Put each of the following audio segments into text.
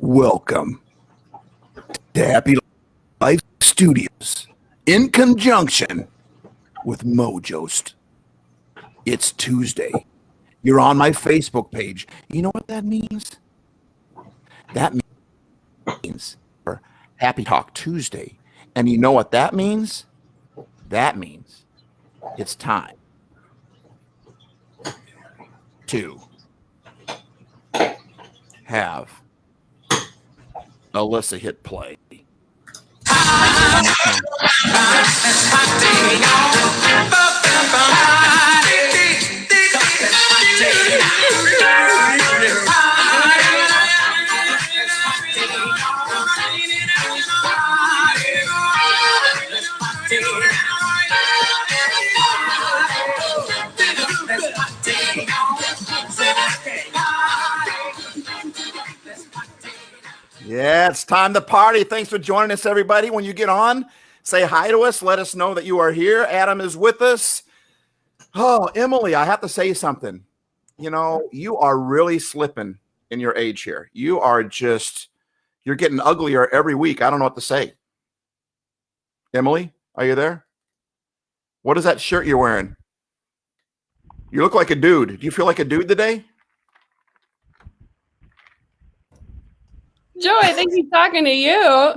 Welcome to Happy Life Studios in conjunction with MoJoe. It's Tuesday. You're on my Facebook page. You know what that means? That means Happy Talk Tuesday. And you know what that means? That means it's time to have Alyssa hit play. Yeah, it's time to party. Thanks for joining us, everybody. When you get on, say hi to us. Let us know that you are here. Adam is with us. Oh, Emily, I have to say something. You know, you are really slipping in your age here. You're getting uglier every week. I don't know what to say. Emily, are you there? What is that shirt you're wearing? You look like a dude. Do you feel like a dude today? Joe, I think he's talking to you.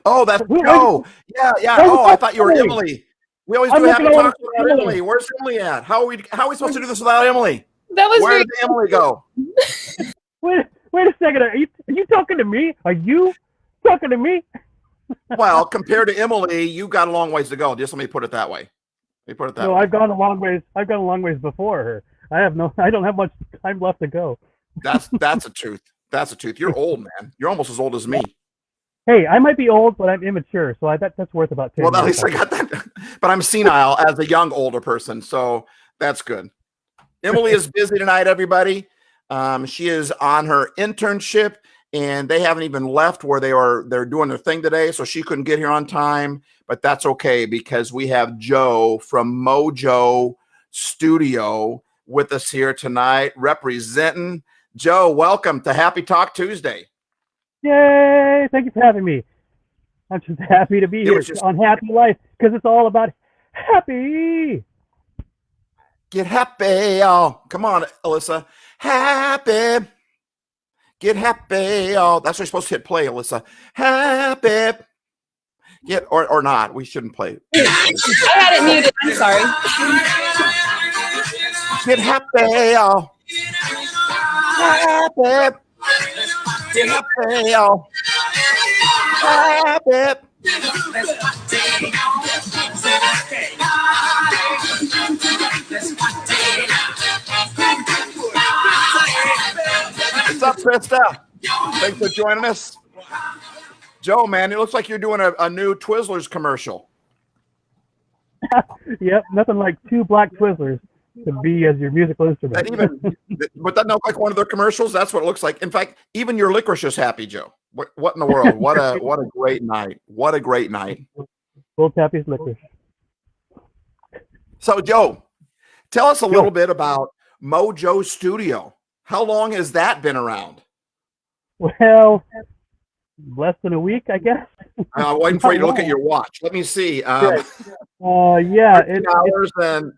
Oh, that's Joe. Yeah. Oh, I thought you were Emily. We always do Happy Talk without Emily. Where's Emily at? How are we supposed to do this without Emily? Where did Emily go? Wait a second. Are you talking to me? Are you talking to me? Well, compared to Emily, you got a long ways to go. Just let me put it that way. No, I've gone a long ways. I've gone a long ways before her. I don't have much time left to go. That's the truth. That's the truth. You're old, man. You're almost as old as me. Hey, I might be old, but I'm immature, so I bet that's worth about 10 Well, at years. least I got that. But I'm senile as a young, older person, so that's good. Emily is busy tonight, everybody. She is on her internship, and they haven't even left where they're doing their thing today, so she couldn't get here on time. But that's okay because we have Joe from MoJoe Studio with us here tonight, representing. Joe, welcome to Happy Talk Tuesday. Yay! Thank you for having me. I'm just happy to be here on Happy Life because it's all about happy. Get happy, oh, come on, Alyssa. Happy. Get happy, oh. That's what you're supposed to hit play, Alyssa. Happy. Get or not. We shouldn't play. I had it muted. I'm sorry. Get happy, oh. Happy. Get happy, oh. Happy. What's up, Krista? Thanks for joining us. Joe, man, it looks like you're doing a new Twizzlers commercial. Yep, nothing like two black Twizzlers to be as your musical instrument. But that not like one of their commercials. That's what it looks like. In fact, even your licorice is happy, Joe. What in the world? What a great night. What a great night. Old Tappy's licorice. So, Joe, tell us a little bit about MoJoe Studio. How long has that been around? Well, less than a week, I guess. I'm waiting for you to look at your watch. Let me see. Yeah. Hours and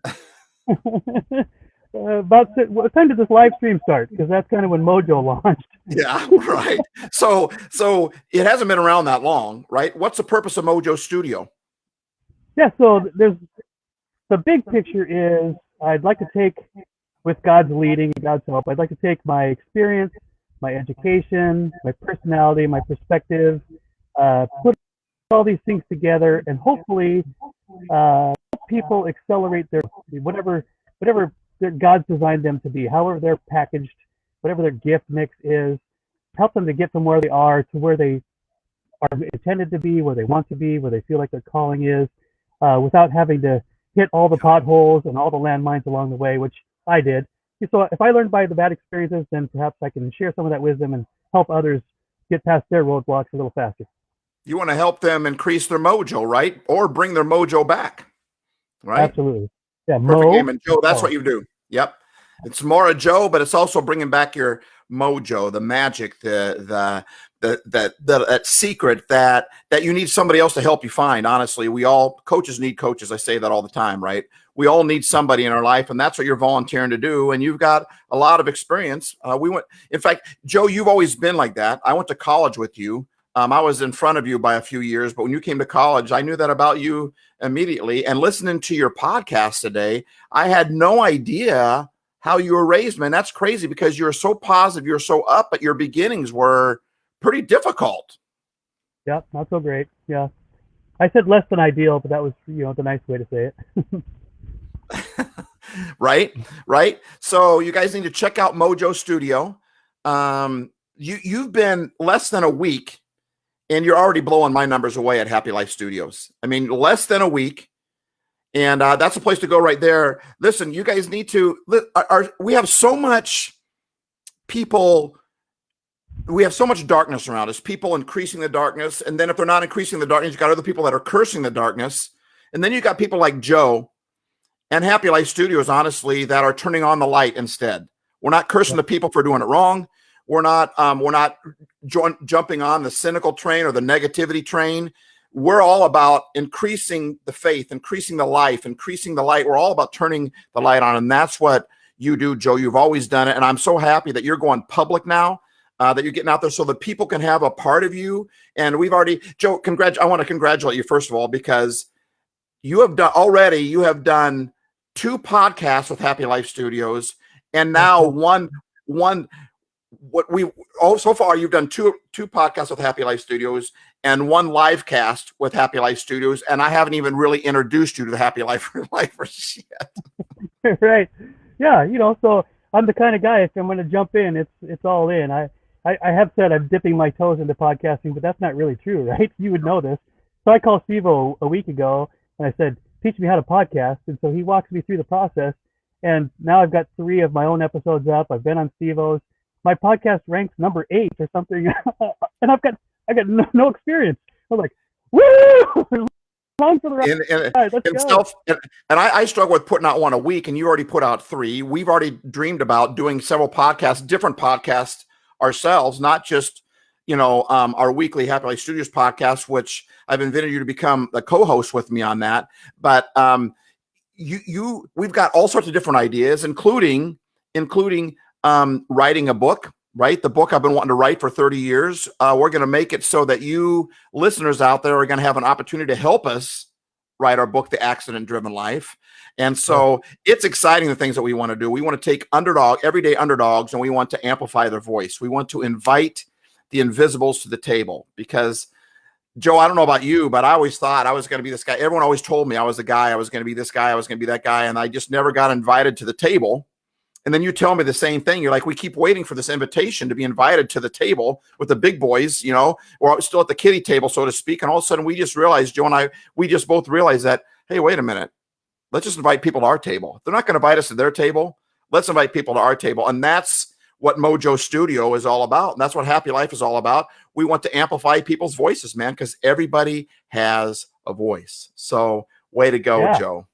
what time did this live stream start? Because that's kind of when MoJoe launched. Yeah, right. So it hasn't been around that long, right? What's the purpose of MoJoe Studio? Yeah, so there's the big picture is I'd like to take, with God's leading and God's help, I'd like to take my experience, my education, my personality, my perspective, put all these things together, and hopefully help people accelerate their whatever God's designed them to be, however they're packaged, whatever their gift mix is, help them to get from where they are to where they are intended to be, where they want to be, where they feel like their calling is, without having to hit all the potholes and all the landmines along the way, which I did. So if I learned by the bad experiences, then perhaps I can share some of that wisdom and help others get past their roadblocks a little faster. You want to help them increase their mojo, right? Or bring their mojo back, right? Absolutely. Yeah, Perfect name. And Joe, that's what you do. Yep. It's more a Joe, but it's also bringing back your mojo, the magic, the that secret that you need somebody else to help you find. Honestly, we all coaches need coaches. I say that all the time, right? We all need somebody in our life, and that's what you're volunteering to do. And you've got a lot of experience. In fact, Joe, you've always been like that. I went to college with you. I was in front of you by a few years, but when you came to college, I knew that about you immediately. And listening to your podcast today, I had no idea how you were raised, man. That's crazy because you're so positive, you're so up, but your beginnings were pretty difficult. Yeah, not so great. Yeah. I said less than ideal, but that was, the nice way to say it. Right. So you guys need to check out MoJoe Studio. You've been less than a week and you're already blowing my numbers away at Happy Life Studios. I mean, less than a week. And that's a place to go right there. Listen, you guys need to, we have so much people, we have so much darkness around us, people increasing the darkness. And then if they're not increasing the darkness, you got other people that are cursing the darkness. And then you got people like Joe and Happy Life Studios, honestly, that are turning on the light instead. We're not cursing the people for doing it wrong. We're not jumping on the cynical train or the negativity train. We're all about increasing the faith, increasing the life, increasing the light. We're all about turning the light on. And that's what you do, Joe. You've always done it. And I'm so happy that you're going public now, that you're getting out there so that people can have a part of you. And we've already, Joe, I want to congratulate you, first of all, because you have done 2 podcasts with Happy Life Studios. And now so far you've done two podcasts with Happy Life Studios and 1 live cast with Happy Life Studios, and I haven't even really introduced you to the Happy Lifers yet. Right. Yeah, so I'm the kind of guy, if I'm going to jump in, it's all in. I have said I'm dipping my toes into podcasting, but that's not really true, right? You would know this. So I called Steve a week ago and I said, teach me how to podcast. And so he walks me through the process. And now I've got 3 of my own episodes up. I've been on Steve-O's. My podcast ranks number 8 or something. And I've got no experience. I was like, woo! Long for the ride. Let's go. And I struggle with putting out 1 a week, and you already put out 3. We've already dreamed about doing several podcasts, different podcasts ourselves, not just our weekly Happy Life Studios podcast, which I've invited you to become the co-host with me on that. But we've got all sorts of different ideas, including writing a book. Right, the book I've been wanting to write for 30 years. We're going to make it so that you listeners out there are going to have an opportunity to help us write our book, The Accident Driven Life. And so it's exciting, the things that we want to do. We want to take everyday underdogs, and we want to amplify their voice. We want to invite the invisibles to the table because, Joe, I don't know about you, but I always thought I was going to be this guy. Everyone always told me I was the guy. I was going to be this guy. I was going to be that guy. And I just never got invited to the table. And then you tell me the same thing. You're like, we keep waiting for this invitation to be invited to the table with the big boys, or still at the kiddie table, so to speak. And all of a sudden we just realized, Joe and I, we just both realized that, hey, wait a minute. Let's just invite people to our table. If they're not going to invite us to their table, let's invite people to our table. And that's what MoJoe Studio is all about. And that's what Happy Life is all about. We want to amplify people's voices, man, because everybody has a voice. So way to go, Joe.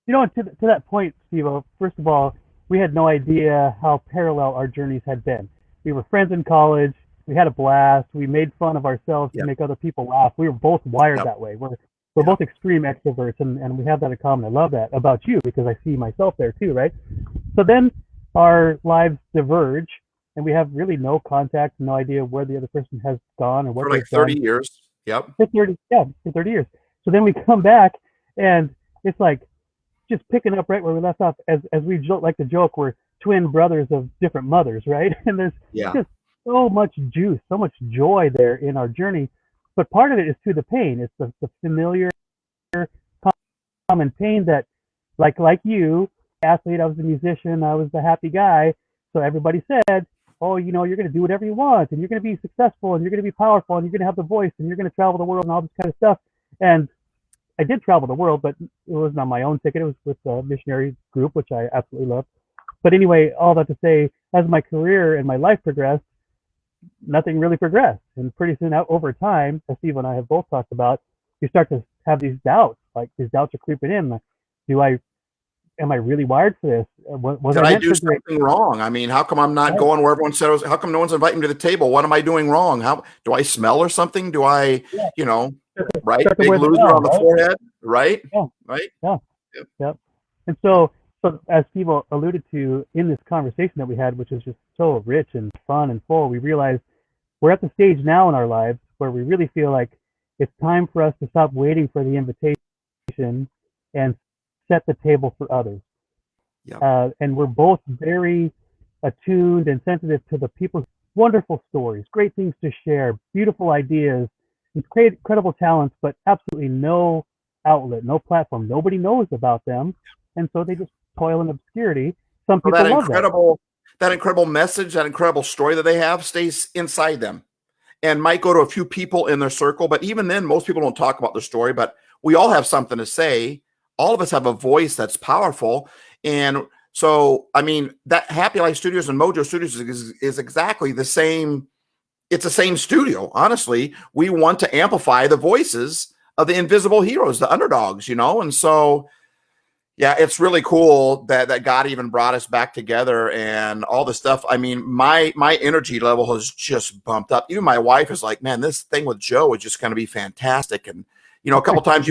To that point, Steve, first of all, we had no idea how parallel our journeys had been. We were friends in college. We had a blast. We made fun of ourselves to make other people laugh. We were both wired that way. We're both extreme extroverts, and we have that in common. I love that about you because I see myself there too, right? So then our lives diverge, and we have really no contact, no idea where the other person has gone or what for like 30 years. Yep. For 30 years. So then we come back, and it's like, just picking up right where we left off, as we like to joke, we're twin brothers of different mothers, right? And there's just so much juice, so much joy there in our journey. But part of it is through the pain. It's the familiar, common pain that, like you, athlete, I was a musician, I was the happy guy. So everybody said, oh, you're going to do whatever you want, and you're going to be successful, and you're going to be powerful, and you're going to have the voice, and you're going to travel the world, and all this kind of stuff. And I did travel the world, but it wasn't on my own ticket. It was with a missionary group, which I absolutely loved. But anyway, all that to say, as my career and my life progressed, nothing really progressed. And pretty soon over time, as Steve and I have both talked about, you start to have these doubts. Like, these doubts are creeping in. Like, do I am I really wired for this? Was Did I I meant do for great? something wrong? I mean, how come I'm not Right. going where everyone says? How come no one's inviting me to the table? What am I doing wrong? How do I smell or something? Do I, Yeah. you know, right? Start to Big wear the loser bell, on the right? forehead, right? Yeah. Right? Yeah. Yep. Yep. And so as Steve alluded to in this conversation that we had, which is just so rich and fun and full, we realized we're at the stage now in our lives where we really feel like it's time for us to stop waiting for the invitation and set the table for others. Yep. And we're both very attuned and sensitive to the people's wonderful stories, great things to share, beautiful ideas, incredible talents, but absolutely no outlet, no platform. Nobody knows about them. And so they just toil in obscurity. Some Well, people love that. that incredible message, that incredible story that they have stays inside them and might go to a few people in their circle. But even then, most people don't talk about their story, but we all have something to say. All of us have a voice that's powerful. And so, I mean, that Happy Life Studios and MoJoe Studios is exactly the same. It's the same studio. Honestly, we want to amplify the voices of the invisible heroes, the underdogs, And so, yeah, it's really cool that God even brought us back together and all the stuff. I mean, my energy level has just bumped up. Even my wife is like, man, this thing with Joe is just going to be fantastic. And, a couple times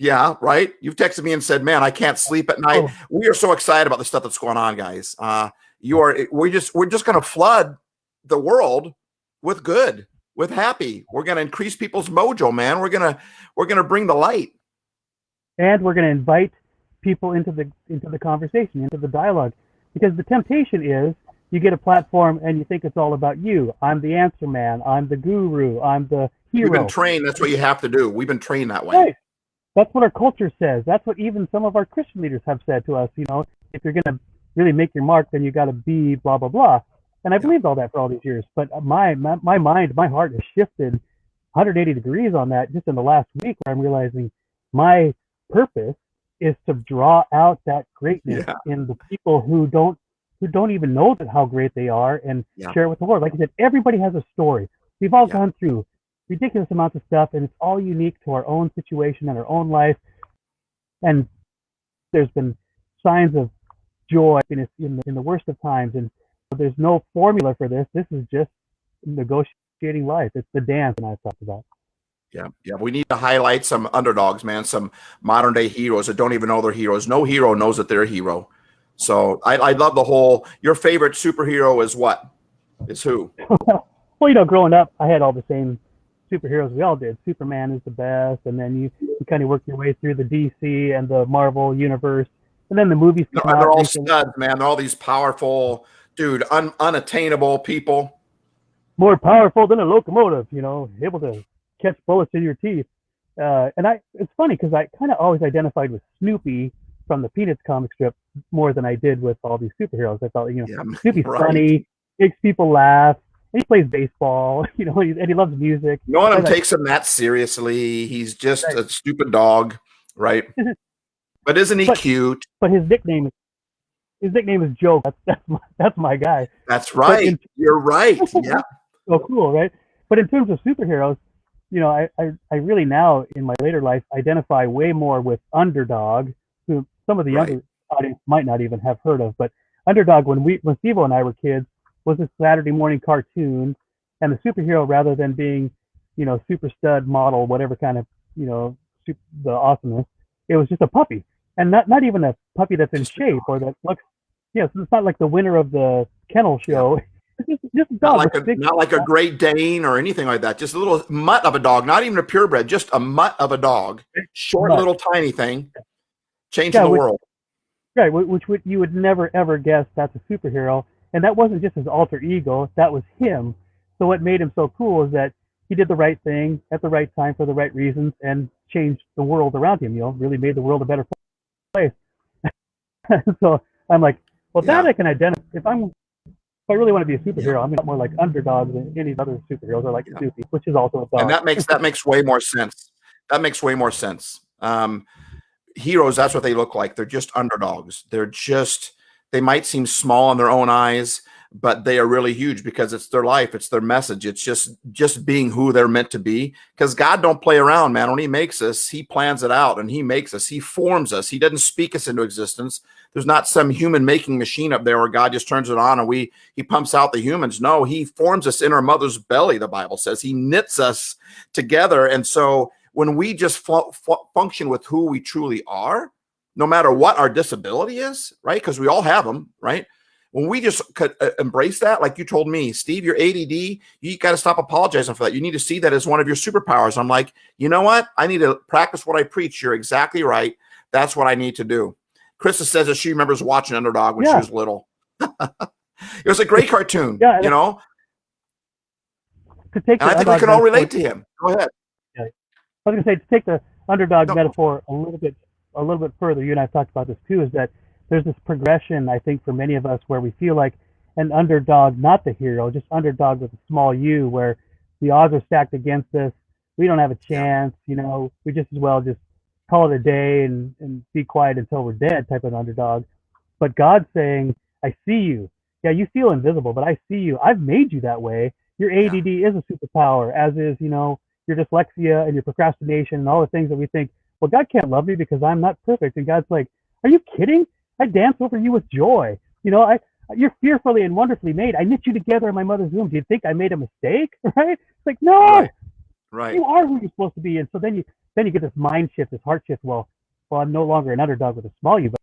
yeah, right. You've texted me and said, man, I can't sleep at night. Oh. We are so excited about the stuff that's going on, guys. We're just going to flood the world with good, with happy. We're going to increase people's mojo, man. We're going to bring the light. And we're going to invite people into the conversation, into the dialogue, because the temptation is you get a platform and you think it's all about you. I'm the answer man. I'm the guru. I'm the hero. We've been trained. That's what you have to do. We've been trained that way. Right. That's what our culture says. That's what even some of our Christian leaders have said to us. If you're going to really make your mark, then you got to be blah blah blah. And I believed all that for all these years. But my mind, my heart has shifted 180 degrees on that just in the last week, where I'm realizing my purpose is to draw out that greatness in the people who don't even know how great they are, and share it with the world. Like I said, everybody has a story. We've all gone through ridiculous amounts of stuff, and it's all unique to our own situation and our own life. And there's been signs of joy in the worst of times, and there's no formula for this. This is just negotiating life. It's the dance that I've talked about. Yeah. We need to highlight some underdogs, man. Some modern day heroes that don't even know they're heroes. No hero knows that they're a hero. So I love the whole. Your favorite superhero is what? It's who? Well, growing up, I had all the same superheroes we all did. Superman is the best, and then you kind of work your way through the DC and the Marvel universe, and then the movies come out. They're all studs, man. They're all these powerful, unattainable people. More powerful than a locomotive, able to catch bullets in your teeth. And it's funny because I kind of always identified with Snoopy from the Peanuts comic strip more than I did with all these superheroes. I thought, Snoopy's funny, makes people laugh. And he plays baseball, and he loves music. No one takes him that seriously. He's just a stupid dog, right? But isn't he cute? But his nickname is Joe. That's my guy. That's right. You're right. Yeah. So cool, right? But in terms of superheroes, I really now in my later life identify way more with Underdog, who some of the younger audience might not even have heard of. But Underdog, when Steve and I were kids, was a Saturday morning cartoon, and the superhero, rather than being, super stud model, whatever kind of, the awesomeness, it was just a puppy, and not even a puppy that's in shape or that looks. Yes, it's not like the winner of the kennel show. Yeah. Just a dog. Not like a Great Dane or anything like that. Just a little mutt of a dog, not even a purebred, just a mutt of a dog. Short, little tiny thing, changing the world. Right, which you would never ever guess that's a superhero. And that wasn't just his alter ego, that was him. So what made him so cool is that he did the right thing at the right time for the right reasons and changed the world around him, really made the world a better place. So I'm like, well, that I can identify. If I really want to be a superhero, I'm more like Underdog than any other superheroes, or like Snoopy, which is also a dog. And that makes way more sense. That makes way more sense. Heroes, that's what they look like. They're just underdogs. They might seem small in their own eyes, but they are really huge because it's their life, it's their message, it's just being who they're meant to be. Because God don't play around, man. When he makes us, he plans it out, and he makes us, he forms us. He doesn't speak us into existence. There's not some human making machine up there where God just turns it on and he pumps out the humans. No, he forms us in our mother's belly, the Bible says. He knits us together. And so when we just function with who we truly are, no matter what our disability is, right? Because we all have them, right? When we just could embrace that, like you told me, Steve, your ADD, you got to stop apologizing for that. You need to see that as one of your superpowers. I'm like, you know what? I need to practice what I preach. You're exactly right. That's what I need to do. Krista says that she remembers watching Underdog when she was little. It was a great cartoon, you know? To take and I think we can all relate to him. Go ahead. Yeah. I was going to say, to take the underdog metaphor a little bit further, you and I have talked about this too, is that there's this progression, I think, for many of us where we feel like an underdog, not the hero, just underdog with a small u, where the odds are stacked against us. We don't have a chance, you know, we just as well just call it a day and be quiet until we're dead type of underdog. But God's saying, I see you. Yeah, you feel invisible, but I see you. I've made you that way. Your ADD is a superpower, as is, you know, your dyslexia and your procrastination and all the things that we think, well, God can't love me because I'm not perfect. And God's like, are you kidding? I dance over you with joy. You know, you're fearfully and wonderfully made. I knit you together in my mother's womb. Do you think I made a mistake? Right? It's like, no, right. You are who you're supposed to be. And so then you get this mind shift, this heart shift. Well, I'm no longer an underdog with a small u, but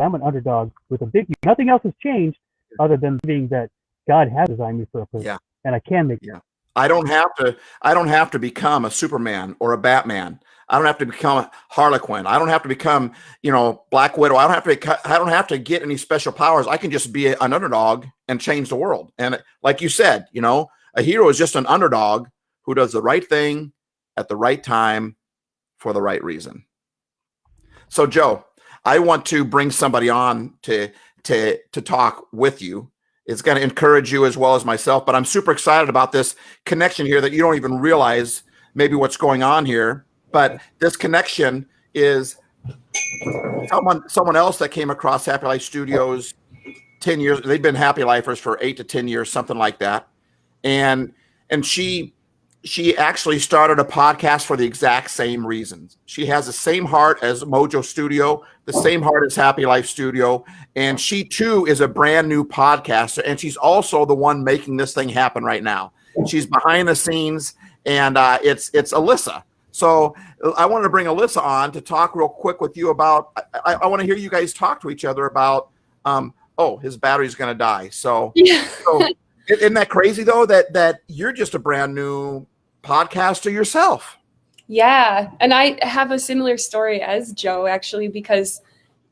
I'm an underdog with a big u. Nothing else has changed other than being that God has designed me for a purpose, and I can make it. I don't have to become a Superman or a Batman. I don't have to become a Harlequin. I don't have to become, you know, Black Widow. I don't have to get any special powers. I can just be an underdog and change the world. And like you said, you know, a hero is just an underdog who does the right thing at the right time for the right reason. So, Joe, I want to bring somebody on to talk with you. It's going to encourage you as well as myself, but I'm super excited about this connection here that you don't even realize maybe what's going on here. But this connection is someone else that came across Happy Life Studios 10 years. They've been Happy Lifers for 8 to 10 years, something like that. And she actually started a podcast for the exact same reasons. She has the same heart as MoJoe Studio, the same heart as Happy Life Studio. And she too is a brand new podcaster. And she's also the one making this thing happen right now. She's behind the scenes, and it's Alyssa. So I wanted to bring Alyssa on to talk real quick with you about, I want to hear you guys talk to each other about, his battery's going to die. So isn't that crazy though, that you're just a brand new podcaster yourself? Yeah. And I have a similar story as Joe, actually, because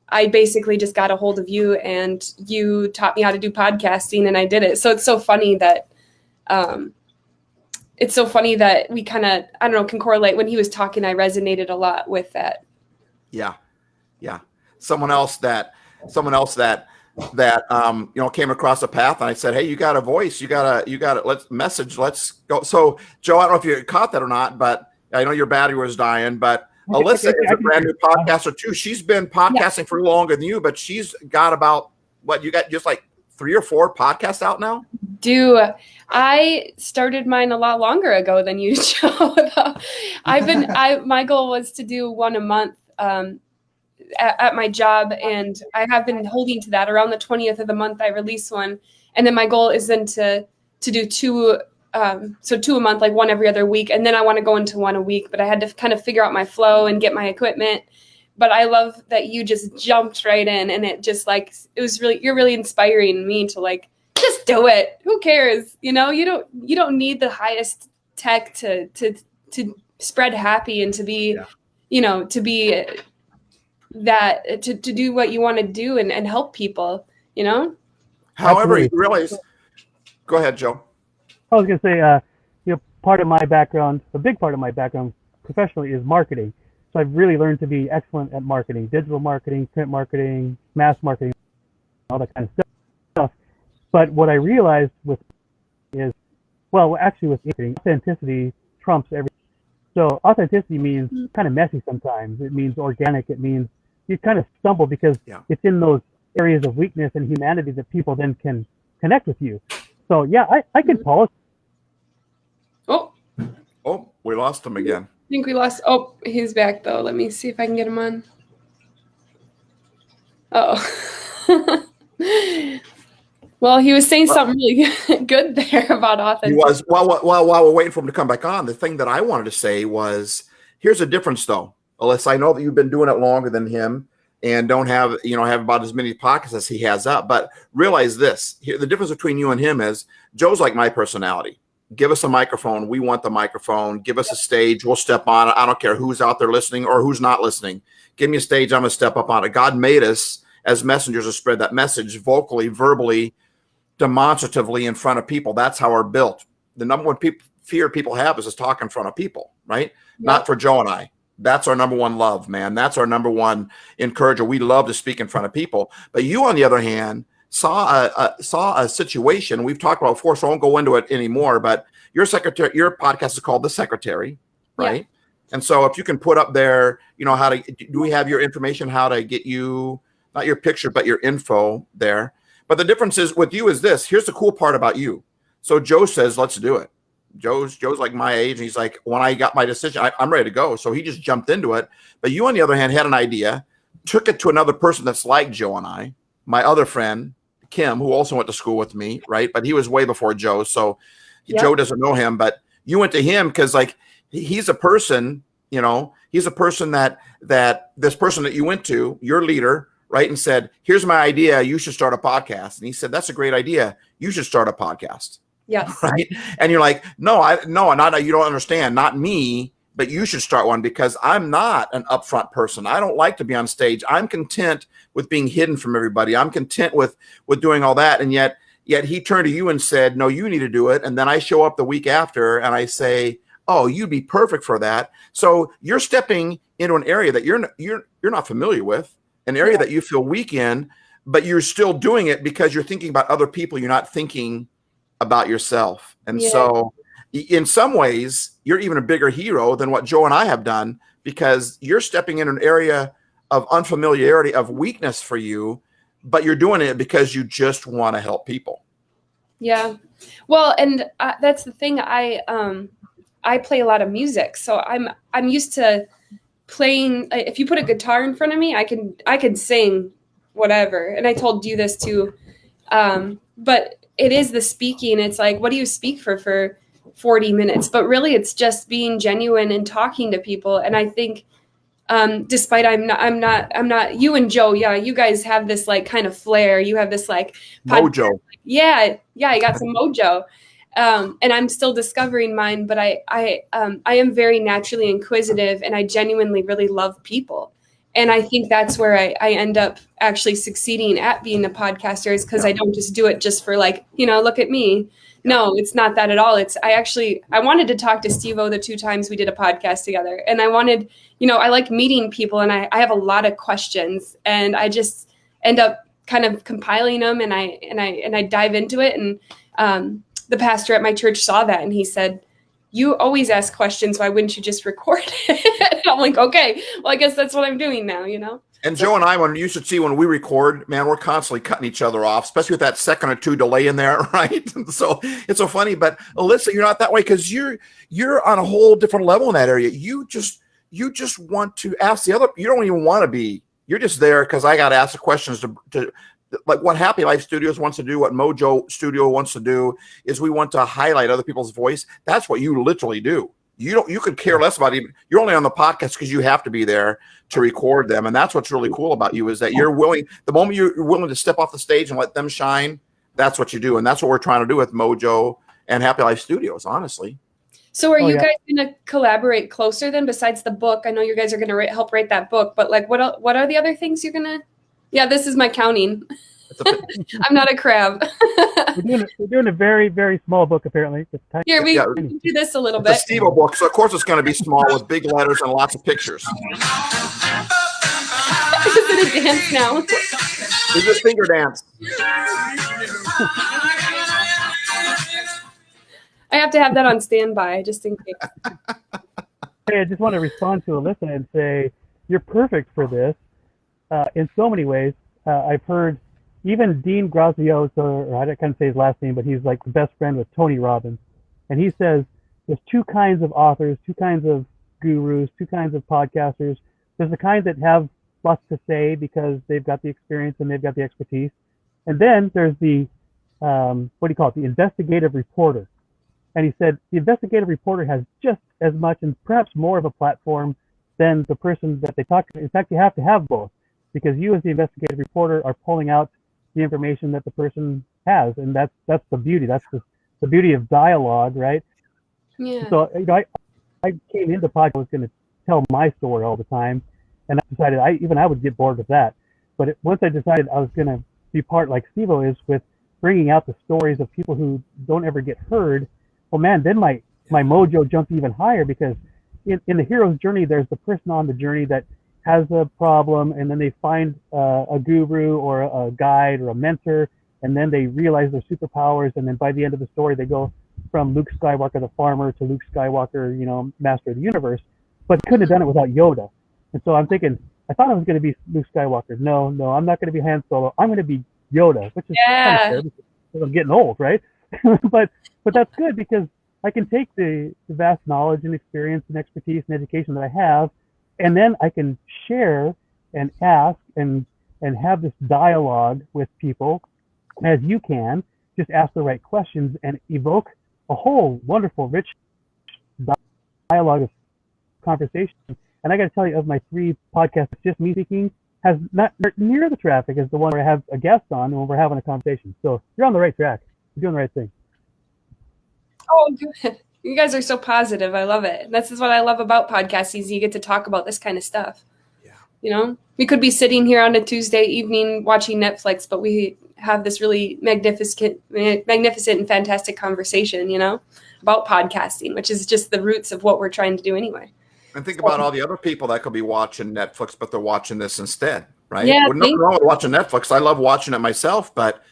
I basically just got a hold of you and you taught me how to do podcasting and I did it. So it's so funny that, we kind of, I don't know, can correlate. When he was talking, I resonated a lot with that. Yeah. Someone else that came across a path, and I said, hey, you got a voice, you got let's go. So Joe, I don't know if you caught that or not, but I know your battery was dying, but Alyssa is a brand new podcaster too. She's been podcasting for longer than you, but she's got about, you got just like 3 or 4 podcasts out now? I started mine a lot longer ago than you, Joe. My goal was to do one a month at my job, and I have been holding to that. Around the 20th of the month, I release one, and then my goal is then to do 2, so 2 a month, like one every other week, and then I want to go into 1 a week. But I had to kind of figure out my flow and get my equipment. But I love that you just jumped right in, and you're really inspiring me to like, just do it. Who cares? You know, you don't need the highest tech to spread happy and to be, to be that, to do what you want to do and help people, you know? However, you realize, go ahead, Joe. I was going to say, part of my background, a big part of my background professionally is marketing. So I've really learned to be excellent at marketing, digital marketing, print marketing, mass marketing, all that kind of stuff. But what I realized with marketing, authenticity trumps everything. So authenticity means kind of messy sometimes. It means organic. It means you kind of stumble because it's in those areas of weakness and humanity that people then can connect with you. So yeah, I can polish. Oh, Oh, we lost him again. I think we lost. Oh, he's back though. Let me see if I can get him on. Oh. Well, he was saying something really good there about authenticity. He was. While we're waiting for him to come back on, the thing that I wanted to say was, here's a difference though. Alyssa, I know that you've been doing it longer than him and don't have about as many podcasts as he has up, but realize this. Here, the difference between you and him is Joe's like my personality. Give us a microphone. We want the microphone. Give us a stage. We'll step on it. I don't care who's out there listening or who's not listening. Give me a stage. I'm going to step up on it. God made us as messengers to spread that message vocally, verbally, demonstratively in front of people. That's how we're built. The number one fear people have is to talk in front of people, right? Yep. Not for Joe and I. That's our number one love, man. That's our number one encourager. We love to speak in front of people. But you, on the other hand, saw a situation we've talked about before, so I won't go into it anymore. But your podcast is called The Secretary, right? Yeah. And so if you can put up there, how to, do we have your information, how to get you, not your picture, but your info there. But the difference is with you is this. Here's the cool part about you. So Joe says, let's do it. Joe's like my age. And he's like, when I got my decision, I'm ready to go. So he just jumped into it. But you, on the other hand, had an idea, took it to another person that's like Joe and I, my other friend, Kim, who also went to school with me, right? But he was way before Joe. So Joe doesn't know him, but you went to him because like he's a person, he's a person that this person that you went to, your leader, right? And said, here's my idea. You should start a podcast. And he said, that's a great idea. You should start a podcast. Yes. Right. And you're like, no, you don't understand. Not me, but you should start one because I'm not an upfront person. I don't like to be on stage. I'm content with being hidden from everybody. I'm content with doing all that. And yet he turned to you and said, no, you need to do it. And then I show up the week after and I say, oh, you'd be perfect for that. So you're stepping into an area that you're not familiar with, an area that you feel weak in, but you're still doing it because you're thinking about other people. You're not thinking about yourself. And so in some ways, you're even a bigger hero than what Joe and I have done because you're stepping in an area of unfamiliarity, of weakness for you, but you're doing it because you just want to help people. Yeah. Well, and that's the thing. I play a lot of music, so I'm used to playing. If you put a guitar in front of me, I can sing whatever. And I told you this too. But it is the speaking. It's like, what do you speak for 40 minutes? But really it's just being genuine and talking to people. And I think, despite I'm not you and Joe. Yeah. You guys have this like kind of flair. You have this like mojo. Yeah. I got some mojo. And I'm still discovering mine, but I am very naturally inquisitive and I genuinely really love people. And I think that's where I end up actually succeeding at being a podcaster is because I don't just do it just for like, look at me. No, it's not that at all. I wanted to talk to Steve-O the 2 times we did a podcast together. And I wanted, I like meeting people and I have a lot of questions and I just end up kind of compiling them and I dive into it. And the pastor at my church saw that and he said, you always ask questions. Why wouldn't you just record it? I'm like, okay, well, I guess that's what I'm doing now, And Joe and I, when you should see when we record, man, we're constantly cutting each other off, especially with that second or two delay in there, right? So it's so funny. But Alyssa, you're not that way because you're on a whole different level in that area. You just want to ask the other. You don't even want to be. You're just there because I got to ask the questions to like what Happy Life Studios wants to do, what MoJoe Studio wants to do is we want to highlight other people's voice. That's what you literally do. You could care less about it. You're only on the podcast because you have to be there to record them. And that's what's really cool about you is that you're willing, the moment you're willing to step off the stage and let them shine, that's what you do. And that's what we're trying to do with MoJoe and Happy Life Studios, honestly. So are you guys going to collaborate closer then besides the book? I know you guys are going to help write that book, but like what are the other things you're going to? Yeah, this is my counting. I'm not a crab. We're doing a very, very small book, apparently. Here, we can do this a little bit. It's a Steve-O book, so of course it's going to be small with big letters and lots of pictures. Is it a dance now? It's a finger dance. I have to have that on standby, just in case. Hey, I just want to respond to Alyssa and say, you're perfect for this in so many ways. I've heard even Dean Graziosi, or I can't say his last name, but he's like the best friend with Tony Robbins. And he says there's two kinds of authors, two kinds of gurus, two kinds of podcasters. There's the kind that have lots to say because they've got the experience and they've got the expertise. And then there's the, the investigative reporter. And he said the investigative reporter has just as much and perhaps more of a platform than the person that they talk to. In fact, you have to have both, because you as the investigative reporter are pulling out the information that the person has. And that's the beauty. That's the beauty of dialogue, right? Yeah. So, I came into podcast, I was going to tell my story all the time. And I decided I would get bored with that. But once I decided I was going to be part, like Steve-O is, with bringing out the stories of people who don't ever get heard, well, man, then my mojo jumped even higher, because in the hero's journey, there's the person on the journey that has a problem, and then they find a guru or a guide or a mentor, and then they realize their superpowers, and then by the end of the story, they go from Luke Skywalker the farmer to Luke Skywalker, master of the universe. But couldn't have done it without Yoda. And so I'm thinking, I thought I was going to be Luke Skywalker. No, I'm not going to be Han Solo. I'm going to be Yoda, which is kind of fair because I'm getting old, right? but that's good, because I can take the vast knowledge and experience and expertise and education that I have, and then I can share and ask and have this dialogue with people, as you can. Just ask the right questions and evoke a whole wonderful, rich dialogue of conversation. And I got to tell you, of my 3 podcasts, just me speaking has not near the traffic as the one where I have a guest on when we're having a conversation. So you're on the right track. You're doing the right thing. Oh, good. You guys are so positive. I love it. This is what I love about podcasting. You get to talk about this kind of stuff. Yeah. We could be sitting here on a Tuesday evening watching Netflix, but we have this really magnificent and fantastic conversation, about podcasting, which is just the roots of what we're trying to do anyway. And think about all the other people that could be watching Netflix, but they're watching this instead, right? Yeah, Well, nothing wrong with watching Netflix. I love watching it myself, but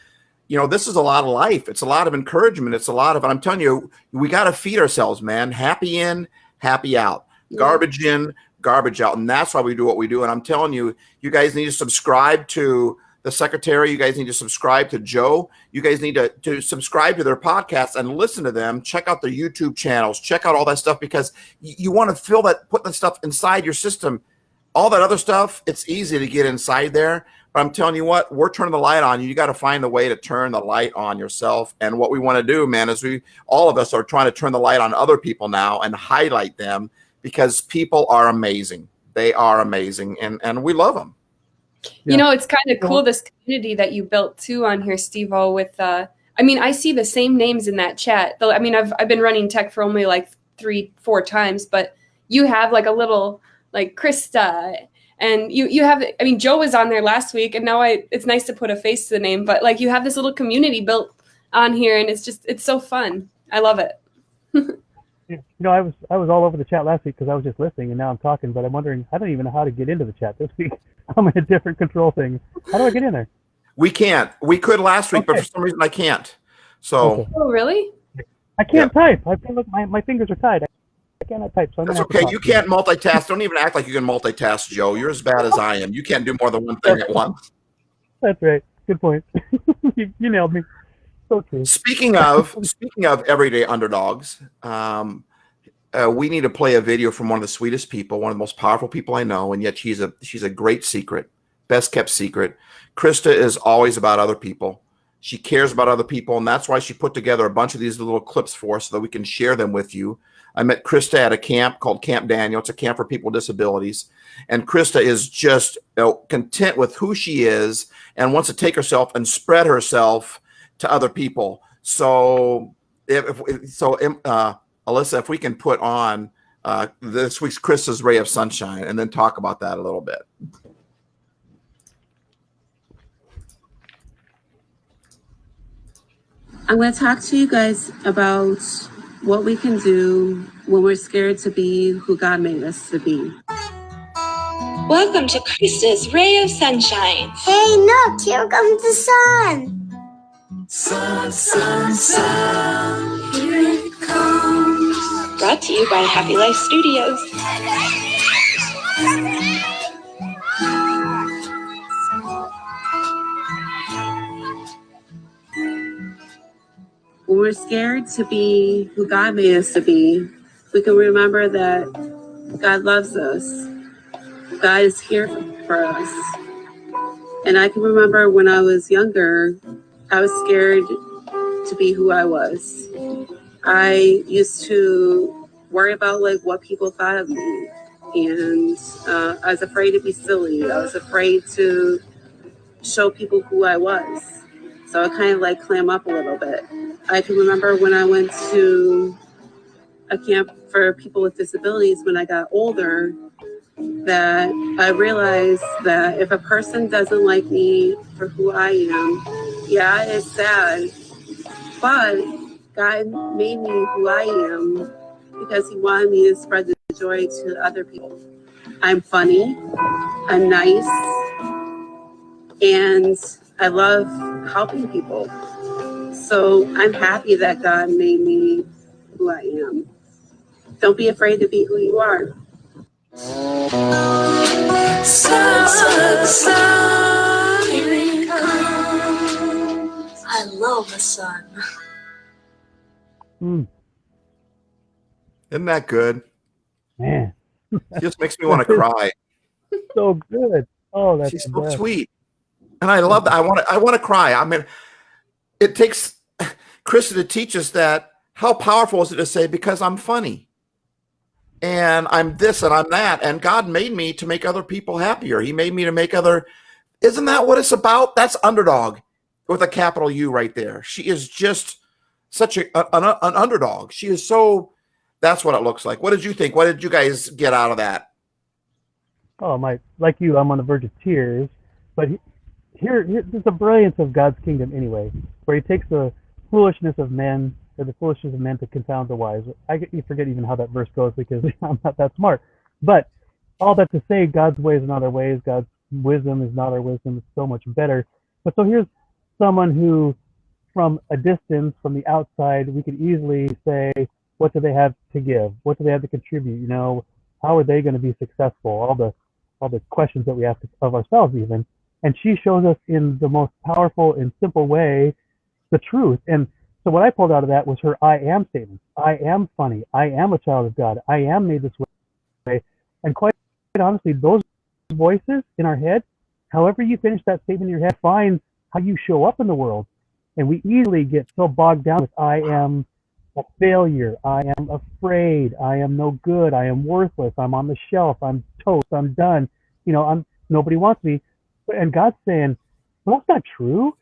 this is a lot of life. It's a lot of encouragement. It's a lot of, I'm telling you, we got to feed ourselves, man. Happy in, happy out. Garbage in, garbage out. And that's why we do what we do. And I'm telling you, you guys need to subscribe to the secretary. You guys need to subscribe to Joe. You guys need to subscribe to their podcasts and listen to them. Check out their YouTube channels. Check out all that stuff, because you want to put that stuff inside your system. All that other stuff, it's easy to get inside there. But I'm telling you what, we're turning the light on you. You got to find a way to turn the light on yourself. And what we want to do, man, is all of us are trying to turn the light on other people now and highlight them, because people are amazing. They are amazing, and we love them. Yeah. It's kind of cool, this community that you built too on here, Steve-O, with I see the same names in that chat. I've been running tech for only like 3-4 times, but you have like a little like Krista, and you have, Joe was on there last week, and now it's nice to put a face to the name, but like you have this little community built on here, and it's so fun. I love it. I was all over the chat last week because I was just listening, and now I'm talking, but I'm wondering, I don't even know how to get into the chat this week. I'm in a different control thing. How do I get in there? We can't. We could last week, but for some reason I can't. So. Okay. Oh, really? I can't type. I feel like my fingers are tied. I cannot type. So that's okay. You can't multitask. Don't even act like you can multitask, Joe. You're as bad as I am. You can't do more than one thing at once. That's right. Good point. you nailed me. So true. Speaking of everyday underdogs, we need to play a video from one of the sweetest people, one of the most powerful people I know, and yet she's a great secret, best kept secret. Krista is always about other people. She cares about other people, and that's why she put together a bunch of these little clips for us so that we can share them with you. I met Krista at a camp called Camp Daniel. It's a camp for people with disabilities, and Krista is just content with who she is and wants to take herself and spread herself to other people. So, Alyssa, if we can put on this week's Krista's Ray of Sunshine and then talk about that a little bit. I'm going to talk to you guys about what we can do when we're scared to be who God made us to be. Welcome to Krista's Ray of Sunshine. Hey, look, here comes the sun. Sun, sun, sun, here it comes. Brought to you by Happy Life Studios. we're scared to be who God made us to be, we can remember that God loves us. God is here for us. And I can remember when I was younger, I was scared to be who I was. I used to worry about like what people thought of me. And I was afraid to be silly. I was afraid to show people who I was. So I kind of like clam up a little bit. I can remember when I went to a camp for people with disabilities when I got older, that I realized that if a person doesn't like me for who I am, yeah, it's sad, but God made me who I am because he wanted me to spread the joy to other people. I'm funny, I'm nice, and I love helping people. So I'm happy that God made me who I am. Don't be afraid to be who you are. Sun, here it comes. I love the sun. Isn't that good? Man, Just makes me want to cry. so good. Oh, that's She's the so best. sweet. And I love that. I want to cry. I mean, it takes Krista to teach us that how powerful is it to say, because I'm funny and I'm this and I'm that. And God made me to make other people happier. He made me to make isn't that what it's about? That's underdog with a capital U right there. She is just such an underdog. She is that's what it looks like. What did you think? What did you guys get out of that? Oh, like you, I'm on the verge of tears. But here's the brilliance of God's kingdom anyway, where he takes the foolishness of men, or the foolishness of men to confound the wise. You forget even how that verse goes because I'm not that smart. But all that to say, God's ways are not our ways. God's wisdom is not our wisdom. It's so much better. But so here's someone who, from a distance, from the outside, we could easily say, what do they have to give? What do they have to contribute? You know, how are they going to be successful? All the questions that we ask of ourselves even. And she shows us in the most powerful and simple way the truth. And so what I pulled out of that was her I am statement. I am funny. I am a child of God. I am made this way. And quite honestly, those voices in our head, however you finish that statement in your head, find how you show up in the world. And we easily get so bogged down with I am a failure. I am afraid. I am no good. I am worthless. I'm on the shelf. I'm toast. I'm done. You know, nobody wants me. And God's saying, well, that's not true.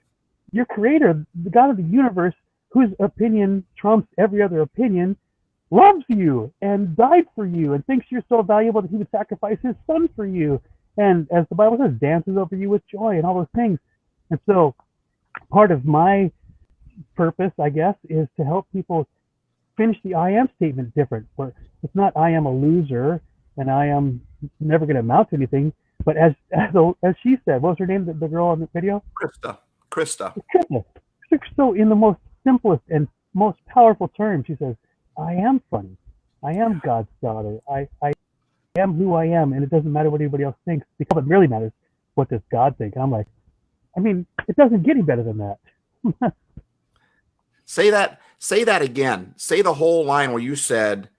Your creator, the God of the universe, whose opinion trumps every other opinion, loves you and died for you and thinks you're so valuable that he would sacrifice his son for you. And as the Bible says, dances over you with joy and all those things. And so part of my purpose, I guess, is to help people finish the I am statement different, where it's not I am a loser and I am never going to amount to anything, but as she said, what was her name, the girl on the video? Krista. So in the most simplest and most powerful terms, she says, I am funny. I am God's daughter. I am who I am, and it doesn't matter what anybody else thinks, because it really matters what does God think. And I'm like, I mean, it doesn't get any better than that. Say that again. Say the whole line where you said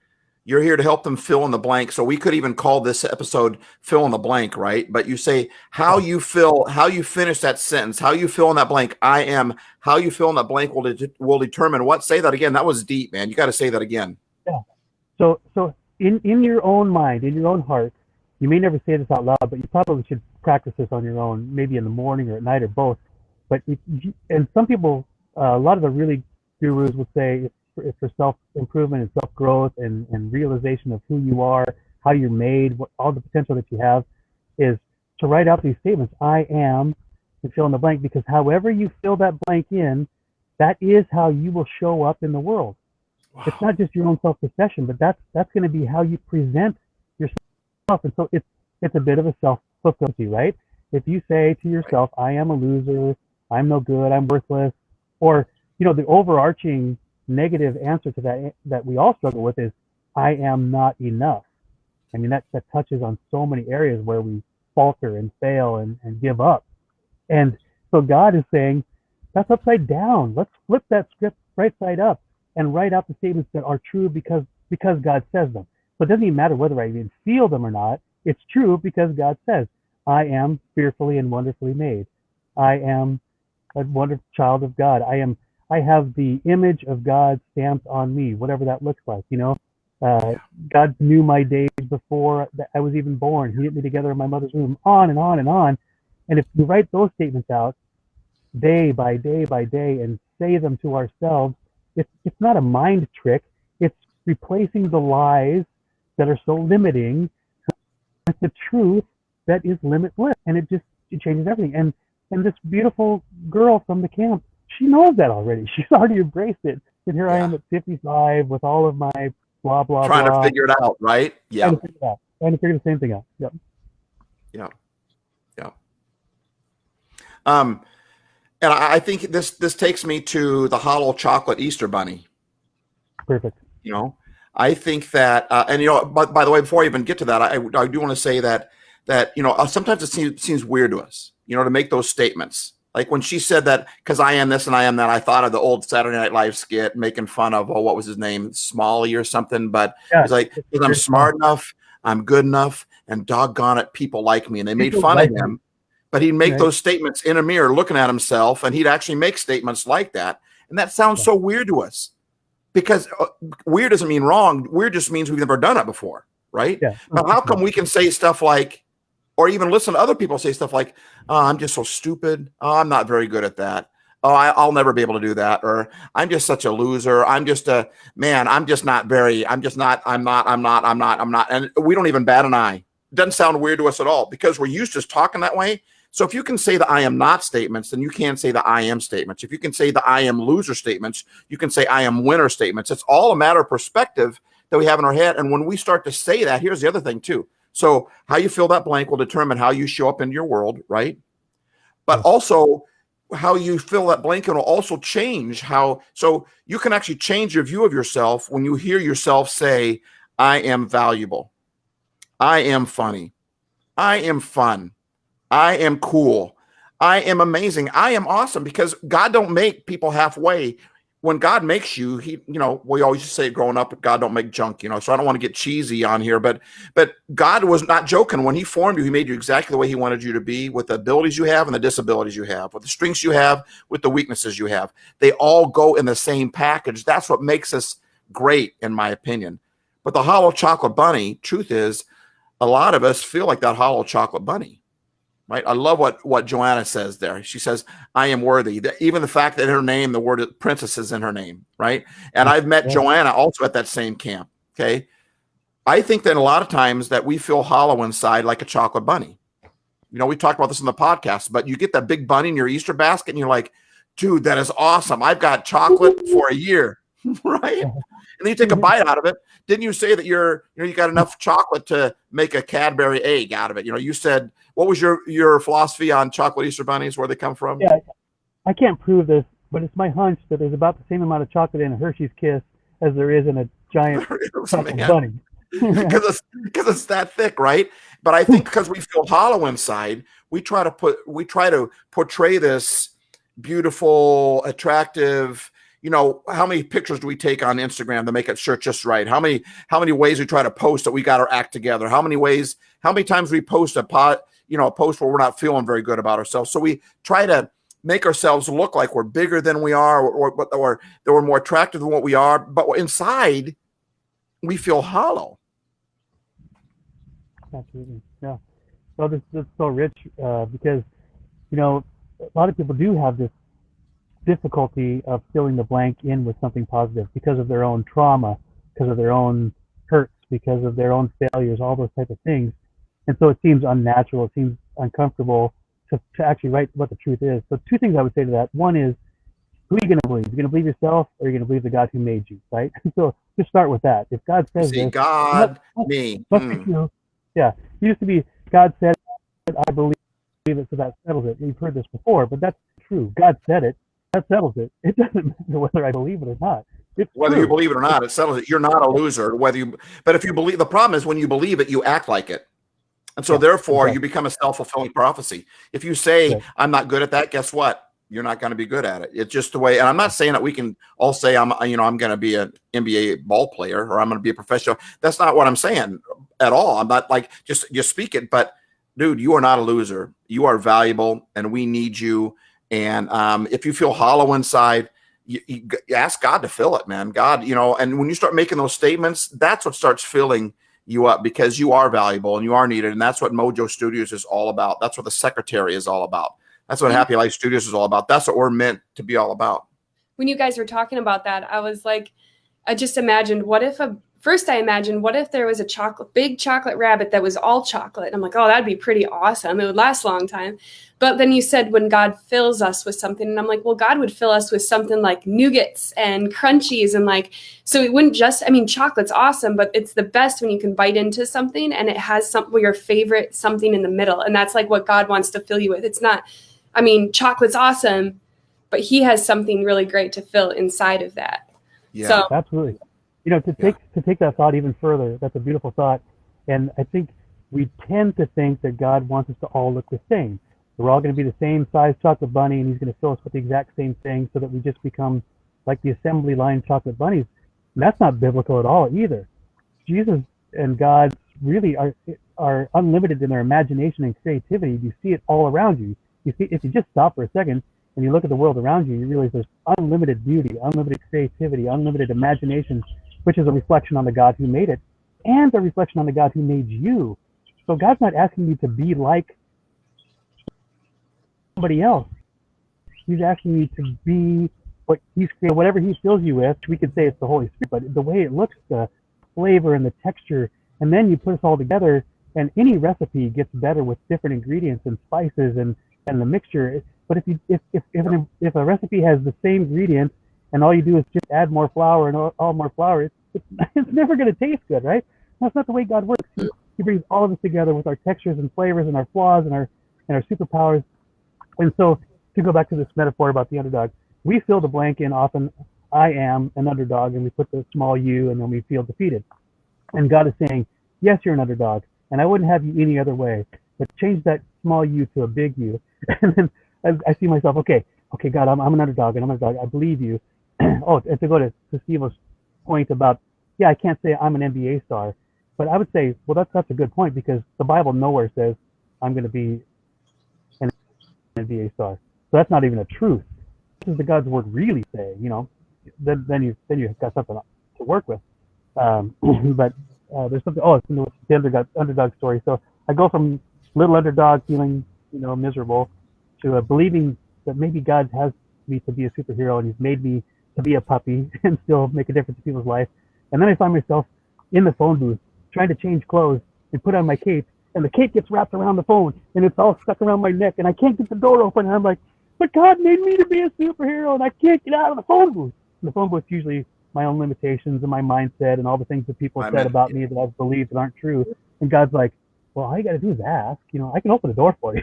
you're here to help them fill in the blank. So we could even call this episode fill in the blank, right? But you say how you finish that sentence, how you fill in that blank. I am, how you fill in that blank will determine what. Say that again. That was deep, man. You got to say that again. Yeah. So in your own mind, in your own heart, you may never say this out loud, but you probably should practice this on your own, maybe in the morning or at night or both. But and some people, a lot of the really gurus would say it's for self-improvement and self-growth and realization of who you are, how you're made, all the potential that you have, is to write out these statements. I am, and fill in the blank, because however you fill that blank in, that is how you will show up in the world. Wow. It's not just your own self-possession, but that's going to be how you present yourself. And so it's a bit of a self-fulfillment, right? If you say to yourself, I am a loser, I'm no good, I'm worthless, or, you know, the overarching negative answer to that we all struggle with is, I am not enough. I mean, that touches on so many areas where we falter and fail and give up. And so God is saying, That's upside down. Let's flip that script right side up and write out the statements that are true because God says them. So it doesn't even matter whether I even feel them or not. It's true because God says, I am fearfully and wonderfully made. I am a wonderful child of God. I have the image of God stamped on me, whatever that looks like, you know. God knew my days before I was even born. He knit me together in my mother's womb, on and on and on. And if we write those statements out day by day by day and say them to ourselves, it's not a mind trick. It's replacing the lies that are so limiting with the truth that is limitless. And it changes everything. And this beautiful girl from the camp, she knows that already. She's already embraced it. And here I am at 55 with all of my blah, blah, trying blah. to figure it out, right? Yeah. Trying to figure the same thing out. Yep. Yeah. Yeah. And I think this takes me to the hollow chocolate Easter bunny. Perfect. You know, I think that, and you know, by the way, before I even get to that, I do want to say that you know, sometimes it seems weird to us, you know, to make those statements. Like when she said that, because I am this and I am that, I thought of the old Saturday Night Live skit making fun of, what was his name, Smalley or something. But it's like, because I'm smart enough, I'm good enough, and doggone it, people like me, and they made fun of him. But he'd make those statements in a mirror looking at himself, and he'd actually make statements like that. And that sounds so weird to us because weird doesn't mean wrong. Weird just means we've never done it before, right? Yeah. But how come we can say stuff like, or even listen to other people say stuff like, oh, I'm just so stupid. Oh, I'm not very good at that. Oh, I'll never be able to do that. Or I'm just such a loser. I'm just a man. I'm not. And we don't even bat an eye. It doesn't sound weird to us at all because we're used to just talking that way. So if you can say the I am not statements, then you can say the I am statements. If you can say the I am loser statements, you can say I am winner statements. It's all a matter of perspective that we have in our head. And when we start to say that, here's the other thing too. So how you fill that blank will determine how you show up in your world, right? But also how you fill that blank will also change how, so you can actually change your view of yourself when you hear yourself say, I am valuable. I am funny. I am fun. I am cool. I am amazing. I am awesome, because God don't make people halfway. When God makes you, he, you know, we always say growing up, God don't make junk, you know, so I don't want to get cheesy on here, but God was not joking. When he formed you, he made you exactly the way he wanted you to be, with the abilities you have and the disabilities you have, with the strengths you have, with the weaknesses you have. They all go in the same package. That's what makes us great, in my opinion. But the hollow chocolate bunny, truth is, a lot of us feel like that hollow chocolate bunny. Right. I love what Joanna says there. She says, I am worthy. Even the fact that in her name, the word princess is in her name. Right. And I've met Joanna also at that same camp. Okay. I think that a lot of times that we feel hollow inside like a chocolate bunny. You know, we talked about this in the podcast, but you get that big bunny in your Easter basket and you're like, dude, that is awesome. I've got chocolate for a year. Right. And then you take a bite out of it. Didn't you say that you got enough chocolate to make a Cadbury egg out of it? You know, you said, what was your philosophy on chocolate Easter bunnies, where they come from? Yeah, I can't prove this, but it's my hunch that there's about the same amount of chocolate in a Hershey's Kiss as there is in a giant chocolate bunny. because it's that thick, right? But I think because we feel hollow inside, we try to portray this beautiful, attractive. You know, how many pictures do we take on Instagram to make it sure just right? How many ways we try to post that we got our act together? How many times we post a post where we're not feeling very good about ourselves? So we try to make ourselves look like we're bigger than we are, or that we're more attractive than what we are. But inside, we feel hollow. Absolutely, yeah. Well, this is so rich because, you know, a lot of people do have this difficulty of filling the blank in with something positive because of their own trauma, because of their own hurts, because of their own failures, all those type of things. And so it seems unnatural, it seems uncomfortable to actually write what the truth is. So two things I would say to that. One is, who are you going to believe? You're going to believe yourself, or you're going to believe the God who made you, right? So just start with that. If God says this, God, me. Must be true. Yeah. It used to be, God said it, I believe it, so that settles it. You've heard this before, but that's true. God said it. That settles it. It doesn't matter whether I believe it or not. Whether you believe it or not, it settles it. You're not a loser. But if you believe, the problem is when you believe it, you act like it. And so therefore you become a self-fulfilling prophecy. If you say, I'm not good at that, guess what? you're not going to be good at it. It's just the way. And I'm not saying that we can all say I'm going to be an NBA ball player or I'm going to be a professional. That's not what I'm saying at all. I'm not like just speak it. But dude, you are not a loser. You are valuable, and we need you. And if you feel hollow inside, you ask God to fill it, man. God, and when you start making those statements, that's what starts filling you up, because you are valuable and you are needed. And that's what MoJoe Studios is all about. That's what the secretary is all about. That's what Happy Life Studios is all about. That's what we're meant to be all about. When you guys were talking about that, I was like, I just imagined, what if there was a big chocolate rabbit that was all chocolate? And I'm like, oh, that'd be pretty awesome. It would last a long time. But then you said when God fills us with something, and I'm like, well, God would fill us with something like nougats and crunchies, and like, so it wouldn't just, chocolate's awesome, but it's the best when you can bite into something and it has your favorite something in the middle. And that's like what God wants to fill you with. It's not, chocolate's awesome, but he has something really great to fill inside of that. Yeah, so, absolutely. To take that thought even further, that's a beautiful thought. And I think we tend to think that God wants us to all look the same. We're all going to be the same size chocolate bunny, and he's going to fill us with the exact same thing so that we just become like the assembly line chocolate bunnies. And that's not biblical at all either. Jesus and God really are unlimited in their imagination and creativity. You see it all around you. You see, if you just stop for a second and you look at the world around you, you realize there's unlimited beauty, unlimited creativity, unlimited imagination, which is a reflection on the God who made it, and a reflection on the God who made you. So God's not asking you to be like somebody else. He's asking you to be what he's created, whatever he fills you with. We could say it's the Holy Spirit, but the way it looks, the flavor and the texture, and then you put it all together, and any recipe gets better with different ingredients and spices and the mixture. But if a recipe has the same ingredients and all you do is just add more flour and all more flour, it's never going to taste good, right? That's not the way God works. He brings all of us together with our textures and flavors and our flaws and our superpowers. And so, to go back to this metaphor about the underdog, we fill the blank in often, I am an underdog, and we put the small u, and then we feel defeated. And God is saying, yes, you're an underdog, and I wouldn't have you any other way, but change that small u to a big U. And then I see myself, okay, God, I'm an underdog, and I'm an underdog. I believe you. Oh, and to go to Steve's point about, yeah, I can't say I'm an NBA star, but I would say, well, that's a good point, because the Bible nowhere says I'm going to be an NBA star. So that's not even a truth. This is the God's word really say, then you've got something to work with. But there's something, it's the underdog story. So I go from little underdog feeling, miserable, to believing that maybe God has me to be a superhero, and he's made me to be a puppy and still make a difference in people's life. And then I find myself in the phone booth trying to change clothes and put on my cape, and the cape gets wrapped around the phone and it's all stuck around my neck, and I can't get the door open, and I'm like, but God made me to be a superhero and I can't get out of the phone booth. And the phone booth's usually my own limitations and my mindset and all the things that people said about me that I've believed that aren't true. And God's like, well, all you got to do is ask. I can open the door for you.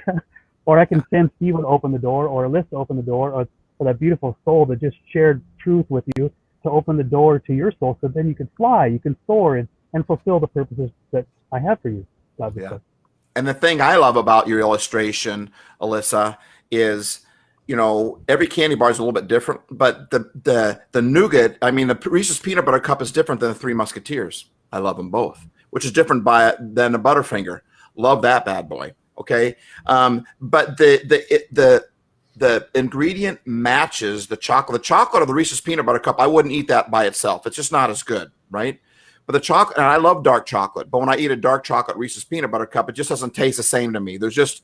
Or I can send Steven to open the door, or Alyssa to open the door, or that beautiful soul that just shared truth with you to open the door to your soul, so then you can fly, you can soar, and fulfill the purposes that I have for you. Yeah. And the thing I love about your illustration, Alyssa, is, every candy bar is a little bit different, but the nougat, the Reese's Peanut Butter Cup is different than the Three Musketeers. I love them both, which is different than the Butterfinger. Love that bad boy. Okay. But the ingredient matches the chocolate. The chocolate of the Reese's Peanut Butter Cup, I wouldn't eat that by itself. It's just not as good, right? But the chocolate, and I love dark chocolate, but when I eat a dark chocolate Reese's Peanut Butter Cup, it just doesn't taste the same to me. There's just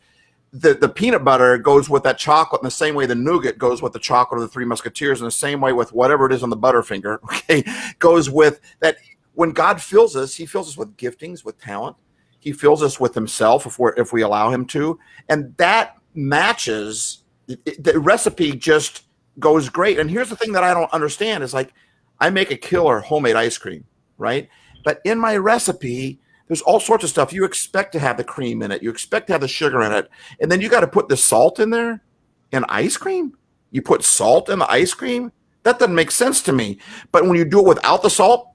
the peanut butter goes with that chocolate in the same way the nougat goes with the chocolate of the Three Musketeers, in the same way with whatever it is on the Butterfinger, okay, goes with that. When God fills us, he fills us with giftings, with talent. He fills us with himself if we allow him to. And that matches, the recipe just goes great. And here's the thing that I don't understand is, like, I make a killer homemade ice cream, right? But in my recipe, there's all sorts of stuff. You expect to have the cream in it. You expect to have the sugar in it. And then you got to put the salt in there in ice cream. You put salt in the ice cream? That doesn't make sense to me. But when you do it without the salt,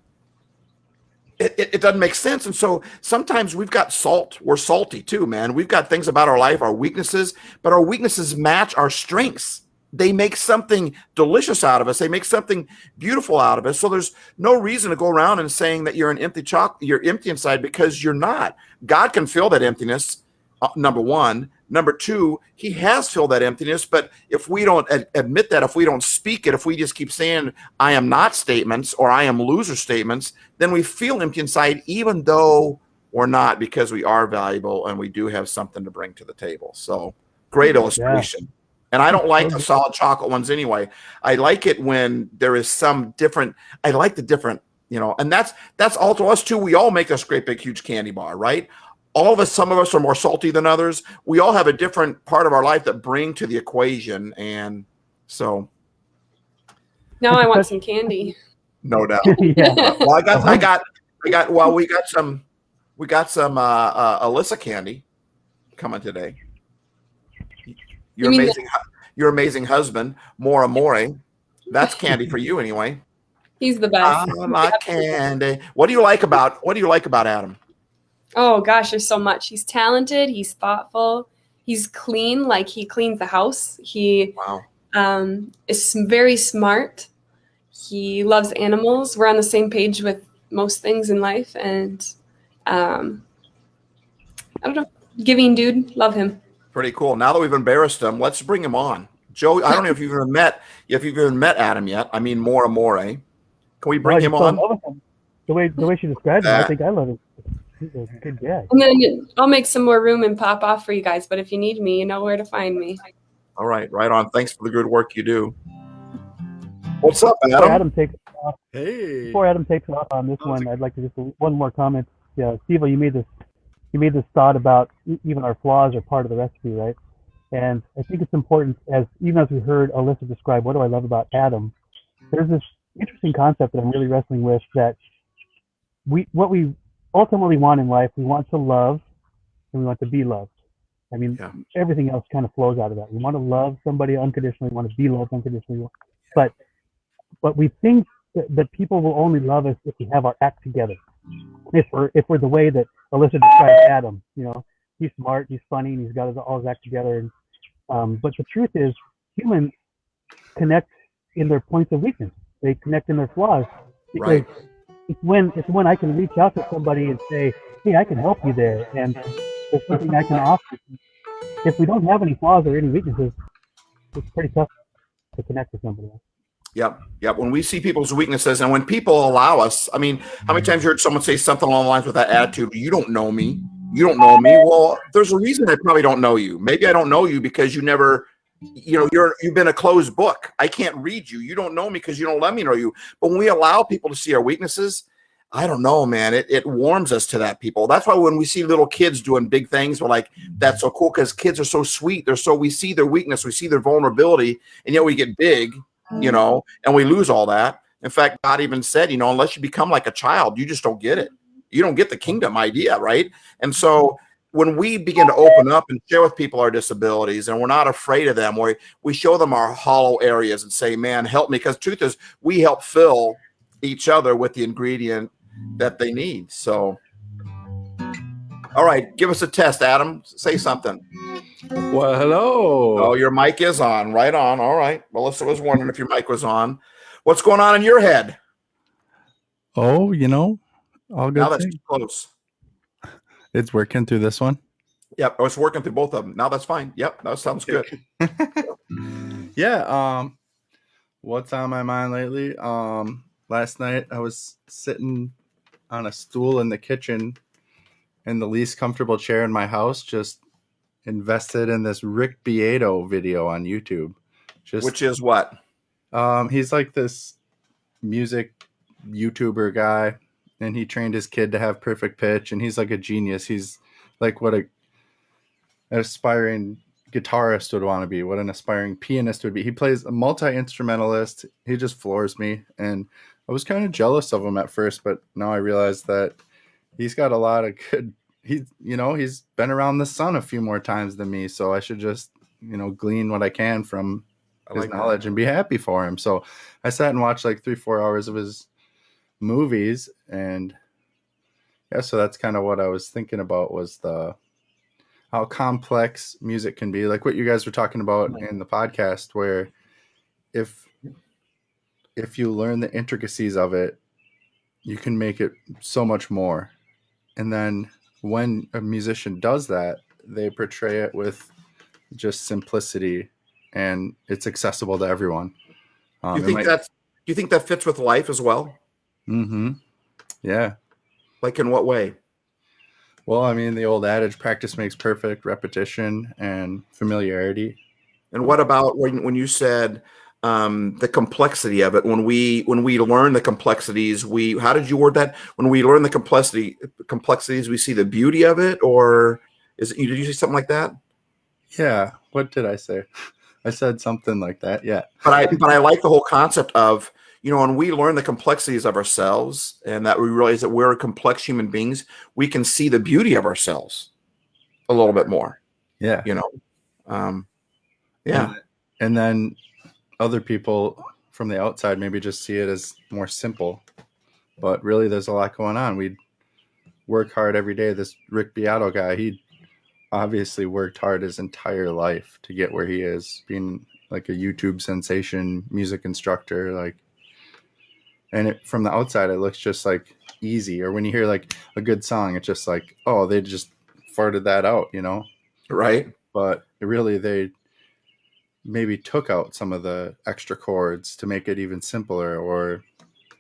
it doesn't make sense. And so sometimes we've got salt. We're salty too, man. We've got things about our life, our weaknesses, but our weaknesses match our strengths. they make something delicious out of us. They make something beautiful out of us. So there's no reason to go around and saying that you're an empty you're empty inside, because you're not. God can fill that emptiness. Number one. Number two, he has filled that emptiness. But if we don't admit that, if we don't speak it, if we just keep saying I am not statements or I am loser statements, then we feel empty inside, even though we're not, because we are valuable and we do have something to bring to the table. So great illustration. Yeah. And I don't like the solid chocolate ones anyway. I like it when there is some different. I like the different, and that's all to us too. We all make this great big huge candy bar, right? All of us, some of us are more salty than others. We all have a different part of our life that bring to the equation, and so. Now I want some candy. No doubt. Yeah. Well, I got. Well, we got some Alyssa candy coming today. Your amazing husband, More Amore. That's candy for you anyway. He's the best. My candy. What do you like about Adam? Oh gosh, there's so much. He's talented. He's thoughtful. He's clean. Like, he cleans the house. He is very smart. He loves animals. We're on the same page with most things in life, and I don't know, giving dude. Love him. Pretty cool. Now that we've embarrassed him, let's bring him on. Joe, I don't know if you've even met Adam yet. I mean, More Amore. Can we bring him on? The way she described him, I think I love him. He's a good guy. And then I'll make some more room and pop off for you guys. But if you need me, you know where to find me. All right, right on. Thanks for the good work you do. What's up, Adam? Before Adam takes off on this one, I'd like to just one more comment. Yeah, Steve, you made this thought about even our flaws are part of the recipe, right? And I think it's important, even as we heard Alyssa describe, what do I love about Adam? There's this interesting concept that I'm really wrestling with, that what we ultimately want in life, we want to love and we want to be loved. I mean, everything else kind of flows out of that. We want to love somebody unconditionally, we want to be loved unconditionally, but we think that people will only love us if we have our act together. If we're the way that Alyssa described Adam, he's smart, he's funny, and he's got all his act together. And but the truth is, humans connect in their points of weakness. They connect in their flaws. Because it's when I can reach out to somebody and say, "Hey, I can help you there," and there's something I can offer. If we don't have any flaws or any weaknesses, it's pretty tough to connect with somebody else. Yep. When we see people's weaknesses, and when people allow us, I mean, how many times you heard someone say something along the lines with that attitude? You don't know me. You don't know me. Well, there's a reason I probably don't know you. Maybe I don't know you because you never, you've been a closed book. I can't read you. You don't know me because you don't let me know you. But when we allow people to see our weaknesses, I don't know, man. It warms us to that people. That's why when we see little kids doing big things, we're like, that's so cool, because kids are so sweet. We see their weakness, we see their vulnerability, and yet we get big. And we lose all that. In fact, God even said, unless you become like a child, you just don't get it. You don't get the kingdom idea, right? And so when we begin to open up and share with people our disabilities, and we're not afraid of them, we show them our hollow areas and say, man, help me. Because the truth is, we help fill each other with the ingredient that they need. So, all right, give us a test, Adam. Say something. Well, hello. Oh, your mic is on. Right on. All right. Melissa was wondering if your mic was on. What's going on in your head? Oh, all good. Now that's close. It's working through this one? Yep. I was working through both of them. Now that's fine. Yep. That sounds good. Yeah. What's on my mind lately? Last night I was sitting on a stool in the kitchen in the least comfortable chair in my house, just invested in this Rick Beato video on YouTube. Which is what? He's like this music YouTuber guy, and he trained his kid to have perfect pitch, and he's like a genius. He's like what an aspiring guitarist would want to be, what an aspiring pianist would be. He plays a multi-instrumentalist. He just floors me, and I was kind of jealous of him at first, but now I realize that he's got a lot of good. He's been around the sun a few more times than me, so I should just, glean what I can from his knowledge and be happy for him. So I sat and watched like 3-4 hours of his movies, and so that's kind of what I was thinking about, was how complex music can be, like what you guys were talking about in the podcast, where if you learn the intricacies of it, you can make it so much more. And then when a musician does that, they portray it with just simplicity, and it's accessible to everyone. Do you think that fits with life as well? Mm-hmm. Yeah. Like in what way? Well, I mean, the old adage, practice makes perfect, repetition and familiarity. And what about when you said the complexity of it? When we learn the complexities, how did you word that? When we learn the complexities, we see the beauty of it, or did you say something like that? Yeah. What did I say? I said something like that. Yeah. But I like the whole concept of, when we learn the complexities of ourselves and that we realize that we're complex human beings, we can see the beauty of ourselves a little bit more. Yeah. Yeah. And then other people from the outside maybe just see it as more simple, but really there's a lot going on. We work hard every day. This Rick Beato guy, he obviously worked hard his entire life to get where he is, being like a YouTube sensation, music instructor, and from the outside it looks just like easy. Or when you hear like a good song, it's just like, oh, they just farted that out, Right. But really they maybe took out some of the extra chords to make it even simpler, or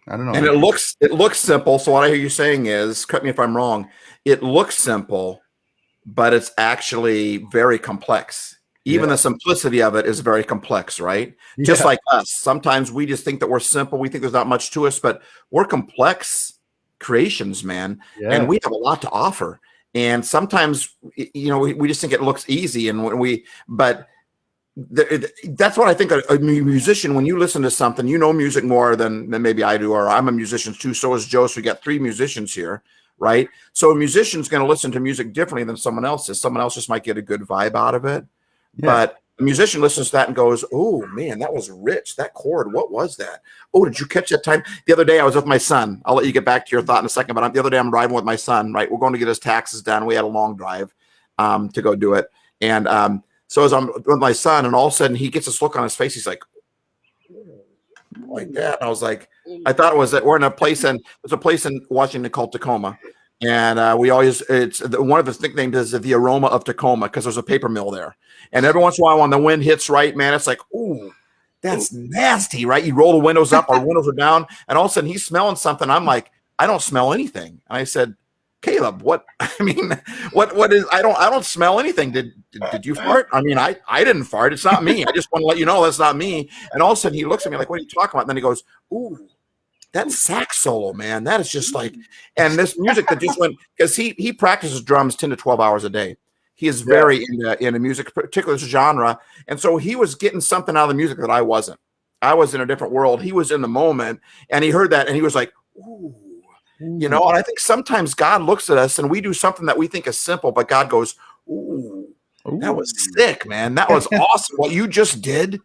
I don't know. And it looks simple. So what I hear you saying is, correct me if I'm wrong, it looks simple, but it's actually very complex. Even the simplicity of it is very complex, right? Yeah. Just like us. Sometimes we just think that we're simple. We think there's not much to us, but we're complex creations, man. Yeah. And we have a lot to offer. And sometimes, we just think it looks easy. And that's what I think a musician, when you listen to something, music more than maybe I do, or I'm a musician too. So is Joe. So we got 3 musicians here, right? So a musician's going to listen to music differently than someone else is. Someone else just might get a good vibe out of it. Yeah. But a musician listens to that and goes, oh man, that was rich. That chord, what was that? Oh, did you catch that time? The other day I was with my son. I'll let you get back to your thought in a second, but the other day I'm driving with my son, right? We're going to get his taxes done. We had a long drive to go do it. And so as I'm with my son, and all of a sudden he gets this look on his face, he's like that. And I was like, I thought it was that we're in a place, and there's a place in Washington called Tacoma. And it's one of the nicknames is the aroma of Tacoma, because there's a paper mill there. And every once in a while, when the wind hits right, man, it's like, ooh, that's nasty, right? You roll the windows up, our windows are down, and all of a sudden he's smelling something. I'm like, I don't smell anything. And I said, Caleb, what is, I don't smell anything. Did you fart? I mean, I didn't fart. It's not me. I just want to let you know that's not me. And all of a sudden he looks at me like, what are you talking about? And then he goes, ooh, that sax solo, man, that is just like, and this music that just went, because he practices drums 10 to 12 hours a day. He is very into music, particularly this genre. And so he was getting something out of the music that I wasn't. I was in a different world. He was in the moment, and he heard that, and he was like, ooh, and I think sometimes God looks at us and we do something that we think is simple, but God goes, ooh, that was sick, man. That was awesome. What you just did.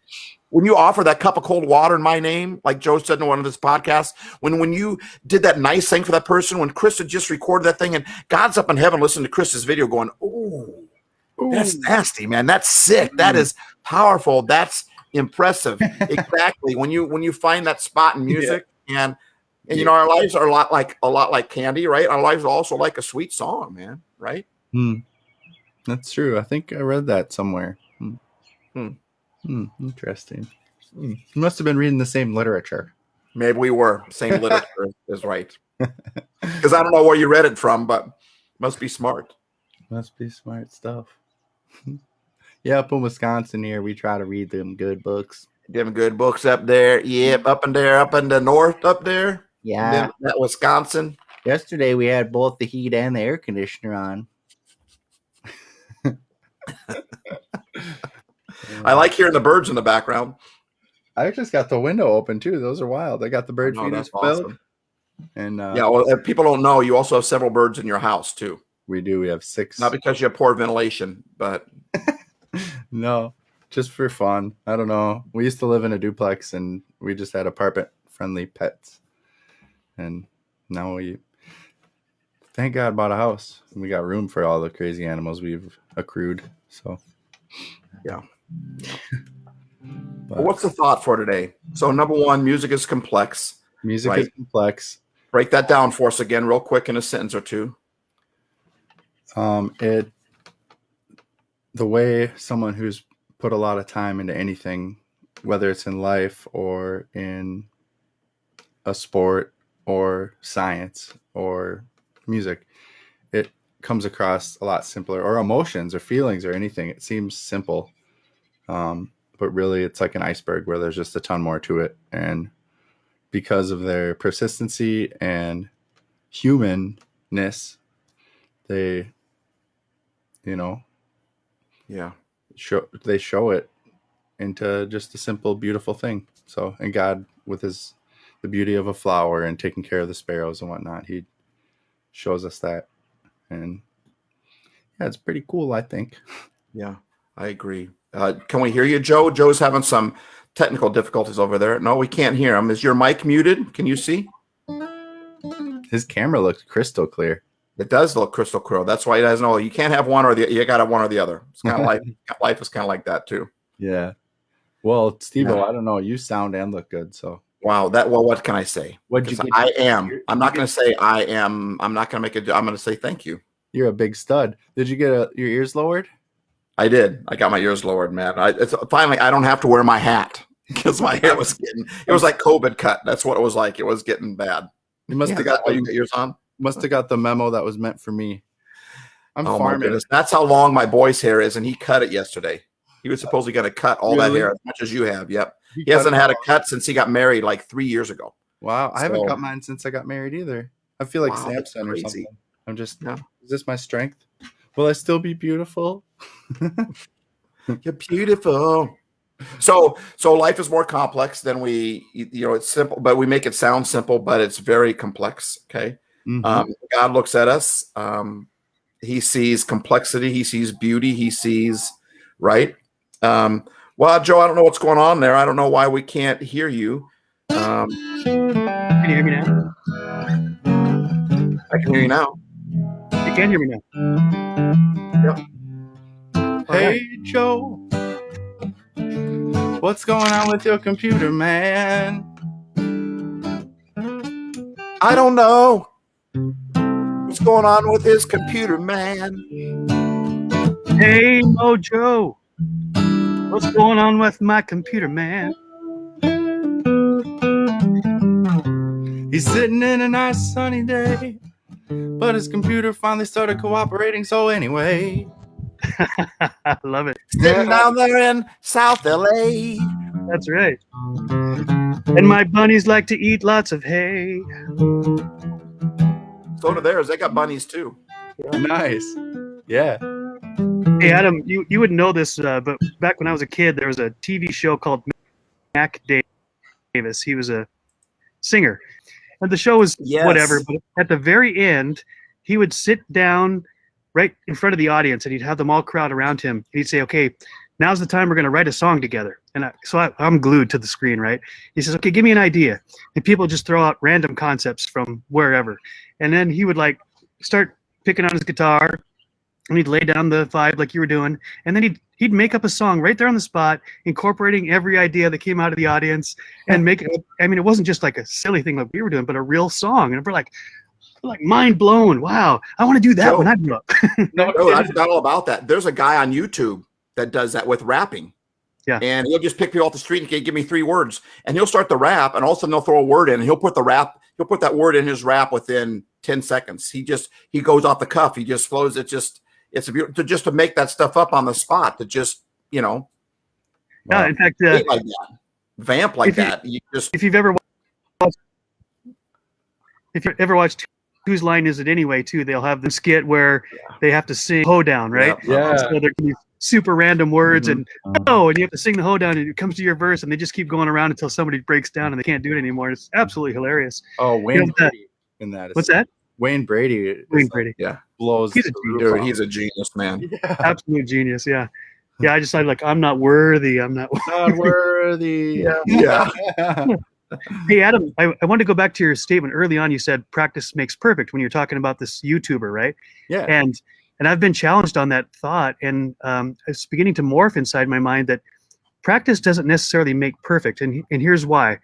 When you offer that cup of cold water in my name, like Joe said in one of his podcasts, when you did that nice thing for that person, when Chris had just recorded that thing, and God's up in heaven listening to Chris's video going, ooh, that's nasty, man. That's sick. That is powerful. That's impressive. Exactly. When you find that spot in music, and our lives are a lot like candy, right? Our lives are also like a sweet song, man, right? That's true. I think I read that somewhere. Interesting. You must have been reading the same literature. Maybe we were. Same literature is right. Because I don't know where you read it from, but must be smart. Must be smart stuff. Yeah, up in Wisconsin here, we try to read them good books. Them good books up there. Yep, up in the north up there. Yeah. That Wisconsin. Yesterday we had both the heat and the air conditioner on. I like hearing the birds in the background. I just got the window open too. Those are wild. I got the bird feeders filled. Awesome. And if people don't know, you also have several birds in your house too. We do. We have 6. Not because you have poor ventilation, but no, just for fun. I don't know. We used to live in a duplex, and we just had apartment-friendly pets. And now we, thank God, bought a house. And we got room for all the crazy animals we've accrued. So, yeah. But Well, what's the thought for today? So number one, music is complex. music right? is complex. Break that down for us again real quick in a sentence or two. The way someone who's put a lot of time into anything, whether it's in life or in a sport or science or music, it comes across a lot simpler, or emotions or feelings or anything. It seems simple. But really it's like an iceberg where there's just a ton more to it. And because of their persistency and humanness, they, Yeah. show it into just a simple, beautiful thing. So, and God, with the beauty of a flower and taking care of the sparrows and whatnot, he shows us that. And yeah, it's pretty cool, I think. Yeah, I agree. Can we hear you, Joe? Joe's having some technical difficulties over there. No, we can't hear him. Is your mic muted? Can you see? His camera looks crystal clear. It does look crystal clear. That's why he doesn't know. You can't have one or the. You got to have one or the other. It's kind of like life is kind of like that too. Yeah. Well, Steve-O, Yeah. I don't know. You sound and look good. So Wow. What can I say? What'd you 'Cause get? I am. I'm not going to say I am. I'm not going to make it. I'm going to say thank you. You're a big stud. Did you get your ears lowered? I did. I got my ears lowered, man. Finally, I don't have to wear my hat because my hair was it was like COVID cut. That's what it was like. It was getting bad. You must Yeah, have that's got why you got yours on. Must have got the memo that was meant for me. I'm Oh my farming. goodness. That's how long my boy's hair is, and he cut it yesterday. He was supposedly going to cut all that Really? hair as much as you have. Yep. He cut hasn't it had a all. cut since he got married like 3 years ago. Wow, I haven't So- got mine since I got married either. I feel like Wow, that's Samson or crazy. something. I'm just, Yeah. Is this my strength? Will I still be beautiful? You're beautiful. So life is more complex than it's simple, but we make it sound simple, but it's very complex. Okay. Mhm. God looks at us. He sees complexity. He sees beauty. He sees, right. Well, Joe, I don't know what's going on there. I don't know why we can't hear you. Can you hear me now? I can hear you now. You can hear me now. Hey, Joe. What's going on with your computer, man? I don't know what's going on with his computer, man. Hey, Mojo. What's going on with my computer, man? He's sitting in a nice sunny day, but his computer finally started cooperating. So anyway, I love it. Sitting down there in South LA. That's right. And my bunnies like to eat lots of hay. So do theirs. They got bunnies too. nice. Yeah. Hey, Adam, you wouldn't know this, but back when I was a kid, there was a TV show called Mac Davis. He was a singer. And the show was Yes. whatever, but at the very end, he would sit down right in front of the audience and he'd have them all crowd around him. And he'd say, okay, now's the time we're going to write a song together. And I'm glued to the screen, right? He says, okay, give me an idea. And people just throw out random concepts from wherever. And then he would like start picking on his guitar and he'd lay down the vibe like you were doing. And then he'd make up a song right there on the spot, incorporating every idea that came out of the audience and make it. I mean, it wasn't just like a silly thing like we were doing, but a real song. And we're like mind blown. Wow. I want to do that Joe. when I grow up. Oh, I forgot all about that. There's a guy on YouTube that does that with rapping. Yeah. And he'll just pick people off the street and give me 3 words. And he'll start the rap, and all of a sudden they'll throw a word in, and he'll put that word in his rap within 10 seconds. He goes off the cuff. He just flows. It's a beautiful to make that stuff up on the spot, to just, Yeah, in fact, hate like that, vamp like that. if you've ever watched Whose Line Is It Anyway, too, they'll have the skit where they have to sing hoedown, right? Yeah. So there can be super random words and you have to sing the hoedown and it comes to your verse and they just keep going around until somebody breaks down and they can't do it anymore. It's absolutely hilarious. Oh, Wayne You know, Brady in that. What's that? Wayne Brady. is Wayne like Brady. Yeah. blows. He's a the roof Dude, off. he's a genius, man. Yeah. Absolute genius, yeah. Yeah, I decided like I'm not worthy. Not worthy. Yeah. Hey, Adam, I wanted to go back to your statement early on. You said practice makes perfect when you're talking about this YouTuber, right? Yeah. And I've been challenged on that thought, and it's beginning to morph inside my mind that practice doesn't necessarily make perfect, and here's why.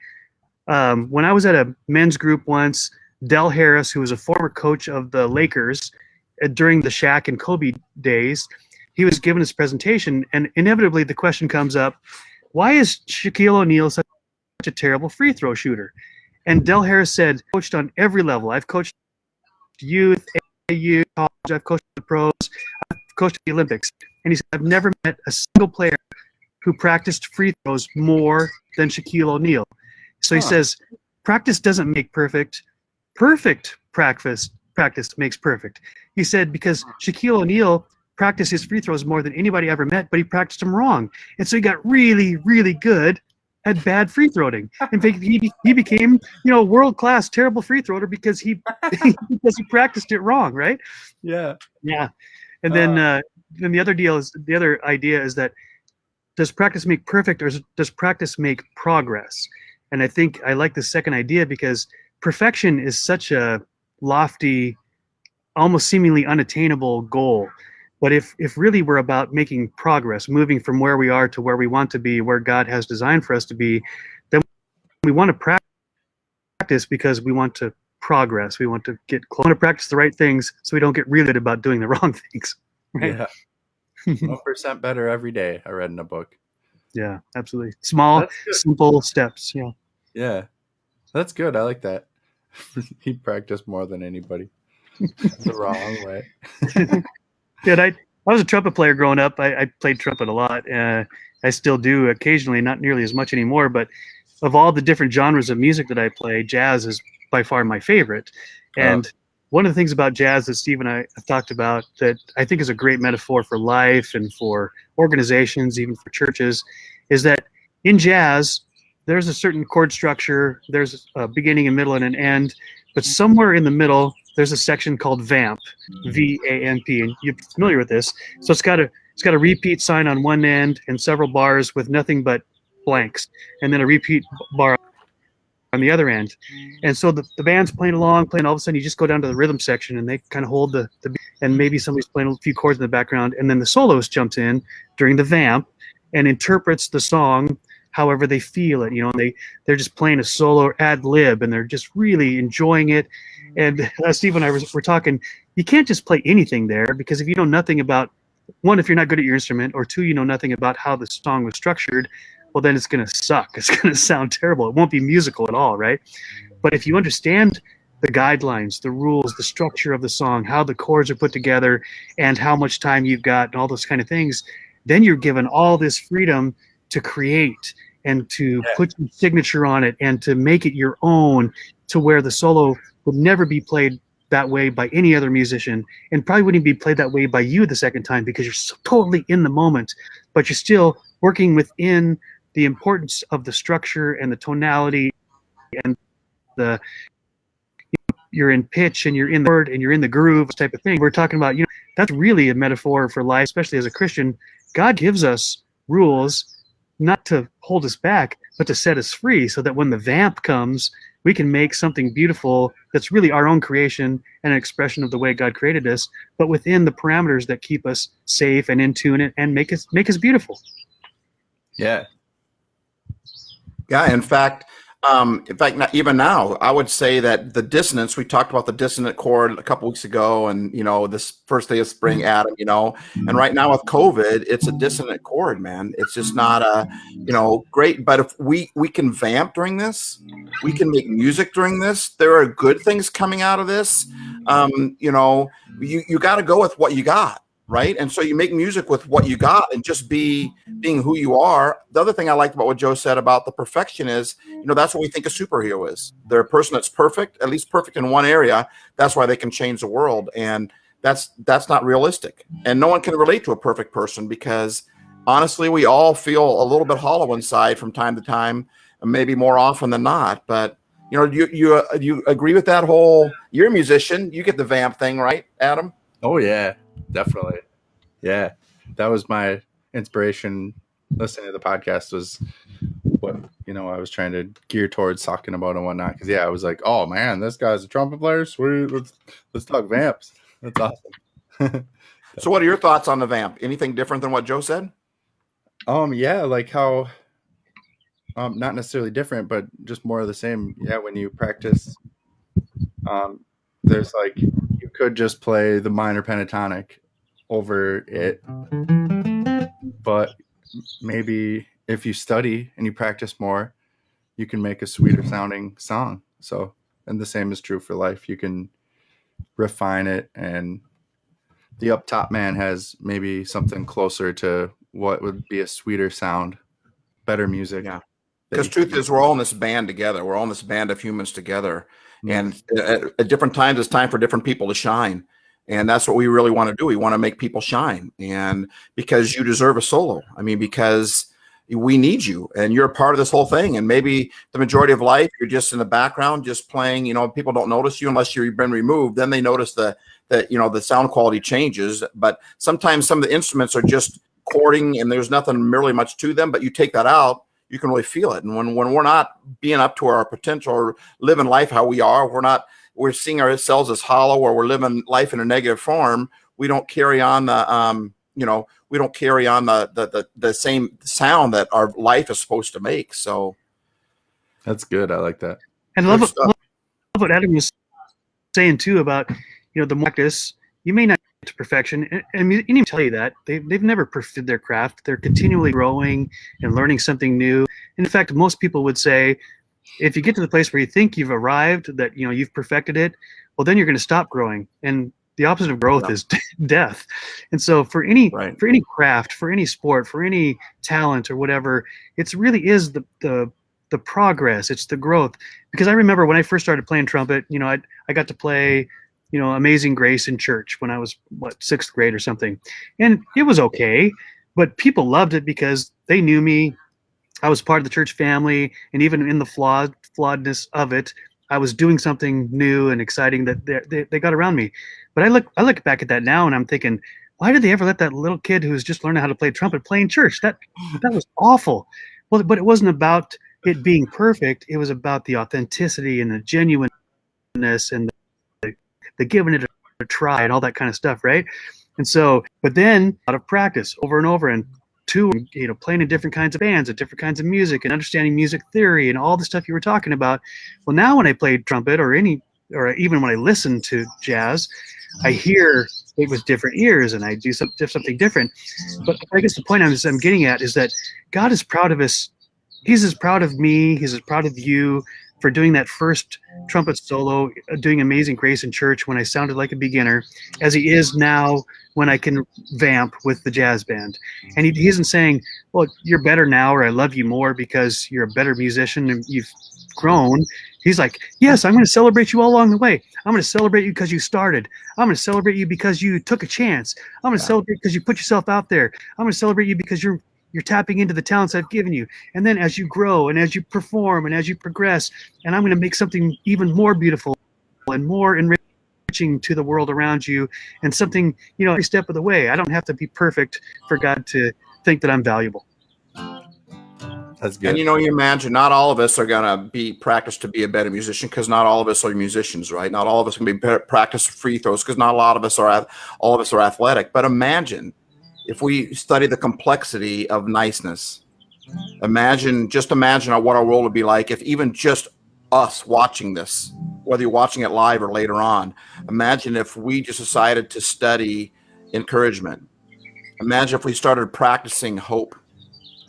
When I was at a men's group once, Del Harris, who was a former coach of the Lakers during the Shaq and Kobe days, he was giving his presentation, and inevitably the question comes up, why is Shaquille O'Neal such a terrible free throw shooter? And Del Harris said, coached on every level. I've coached youth, AAU, college, I've coached the pros, I've coached the Olympics. And he said, I've never met a single player who practiced free throws more than Shaquille O'Neal. So he says, practice doesn't make perfect. Perfect practice makes perfect. He said, because Shaquille O'Neal practiced his free throws more than anybody ever met, but he practiced them wrong. And so he got really, really good at bad free throwing. In fact, he became, world-class terrible free thrower because he practiced it wrong, right? Yeah. Yeah. And then the other idea is that, does practice make perfect, or does practice make progress? And I think I like the second idea because perfection is such a lofty, almost seemingly unattainable goal. But if really we're about making progress, moving from where we are to where we want to be, where God has designed for us to be, then we want to practice because we want to progress. We want to get close. We want to practice the right things so we don't get really good about doing the wrong things. Right? Yeah. 1% better every day, I read in a book. Yeah, absolutely. Small, simple steps. Yeah. Yeah. That's good. I like that. He practiced more than anybody. The wrong way. Yeah, I was a trumpet player growing up. I played trumpet a lot. I still do occasionally, not nearly as much anymore. But of all the different genres of music that I play, jazz is by far my favorite. And one of the things about jazz that Steve and I have talked about that I think is a great metaphor for life and for organizations, even for churches, is that in jazz, there's a certain chord structure, there's a beginning, a middle, and an end, but somewhere in the middle, there's a section called vamp, V-A-M-P, and you're familiar with this. So it's got a repeat sign on one end and several bars with nothing but blanks, and then a repeat bar on the other end. And so the band's playing along, all of a sudden you just go down to the rhythm section and they kind of hold the and maybe somebody's playing a few chords in the background, and then the soloist jumps in during the vamp and interprets the song however they feel it. They're just playing a solo ad lib and they're just really enjoying it. And Steve and I were talking, you can't just play anything there, because if you know nothing about, one, if you're not good at your instrument, or two, you know nothing about how the song was structured, well, then it's going to suck. It's going to sound terrible. It won't be musical at all, right? But if you understand the guidelines, the rules, the structure of the song, how the chords are put together, and how much time you've got, and all those kind of things, then you're given all this freedom to create and to put your signature on it and to make it your own, to where the solo would never be played that way by any other musician, and probably wouldn't be played that way by you the second time, because you're so totally in the moment, but you're still working within the importance of the structure and the tonality, and you're in pitch and you're in the word and you're in the groove type of thing. We're talking about, that's really a metaphor for life, especially as a Christian. God gives us rules not to hold us back, but to set us free, so that when the vamp comes, we can make something beautiful that's really our own creation and an expression of the way God created us, but within the parameters that keep us safe and in tune and make us beautiful. Yeah. Yeah. In fact, even now, I would say that the dissonance, we talked about the dissonant chord a couple weeks ago, and, this first day of spring, Adam, and right now with COVID, it's a dissonant chord, man. It's just not great. But if we can vamp during this, we can make music during this. There are good things coming out of this. You got to go with what you got. Right. And so you make music with what you got and just being who you are. The other thing I liked about what Joe said about the perfection is, that's what we think a superhero is. They're a person that's perfect, at least perfect in one area. That's why they can change the world. And that's not realistic. And no one can relate to a perfect person, because honestly, we all feel a little bit hollow inside from time to time, and maybe more often than not. But, you agree with that whole, you're a musician, you get the vamp thing, right, Adam? Oh, yeah, definitely. Yeah, that was my inspiration listening to the podcast, was what, I was trying to gear towards talking about and whatnot. Because, I was like, oh, man, this guy's a trumpet player. Sweet. Let's talk vamps. That's awesome. So what are your thoughts on the vamp? Anything different than what Joe said? Yeah, like how not necessarily different, but just more of the same. Yeah, when you practice, there's like you could just play the minor pentatonic over it, but maybe if you study and you practice more, you can make a sweeter sounding song. So, and the same is true for life. You can refine it, and the up top man has maybe something closer to what would be a sweeter sound, better music. Yeah. that Because you can truth is, we're all in this band together. We're all in this band of humans together. Mm. And at different times, it's time for different people to shine. And that's what we really want to do. We want to make people shine. And because you deserve a solo. I mean, because we need you and you're a part of this whole thing. And maybe the majority of life, you're just in the background, just playing, you know, people don't notice you unless you've been removed. Then they notice that, you know, the sound quality changes. But sometimes some of the instruments are just chording and there's nothing really much to them, but you take that out, you can really feel it. And when we're not being up to our potential or living life how we are, we're seeing ourselves as hollow, or we're living life in a negative form. We don't carry on the, we don't carry on the same sound that our life is supposed to make. So That's good. I like that. And I love what Adam was saying too about, the practice. You may not get to perfection, and you even tell you that they've never perfected their craft. They're continually growing and learning something new. In fact, most people would say, if you get to the place where you think you've arrived, that you've perfected it, well, then you're going to stop growing. And the opposite of growth is death. And so for any craft, for any sport, for any talent or whatever, it's really is the progress. It's the growth. Because I remember when I first started playing trumpet, I got to play, Amazing Grace in church when I was, 6th grade or something. And it was okay, but people loved it because they knew me. I was part of the church family, and even in the flawedness of it, I was doing something new and exciting that they got around me. But I look back at that now, and I'm thinking, why did they ever let that little kid who was just learning how to play trumpet play in church? That was awful. Well, but it wasn't about it being perfect. It was about the authenticity and the genuineness and the giving it a try and all that kind of stuff, right? And so, but then out of practice over and over, and playing in different kinds of bands and different kinds of music and understanding music theory and all the stuff you were talking about. Well, now when I play trumpet or even when I listen to jazz, I hear it with different ears and I do something different. But I guess the point I'm getting at is that God is proud of us. He's as proud of me. He's as proud of you for doing that first trumpet solo, doing Amazing Grace in church when I sounded like a beginner, as he is now when I can vamp with the jazz band. And he isn't saying, well, you're better now, or I love you more because you're a better musician and you've grown. He's like, yes, I'm going to celebrate you all along the way. I'm going to celebrate you because you started. I'm going to celebrate you because you took a chance. I'm going to celebrate because you put yourself out there. I'm going to celebrate you because you're tapping into the talents I've given you. And then as you grow and as you perform and as you progress, and I'm going to make something even more beautiful and more enriching to the world around you, and something, every step of the way. I don't have to be perfect for God to think that I'm valuable. That's good. And you imagine not all of us are going to be practiced to be a better musician, because not all of us are musicians, right? Not all of us can be practiced free throws, because not all of us are athletic. But imagine if we study the complexity of niceness. Imagine what our world would be like if even just us watching this, whether you're watching it live or later on, imagine if we just decided to study encouragement. Imagine if we started practicing hope.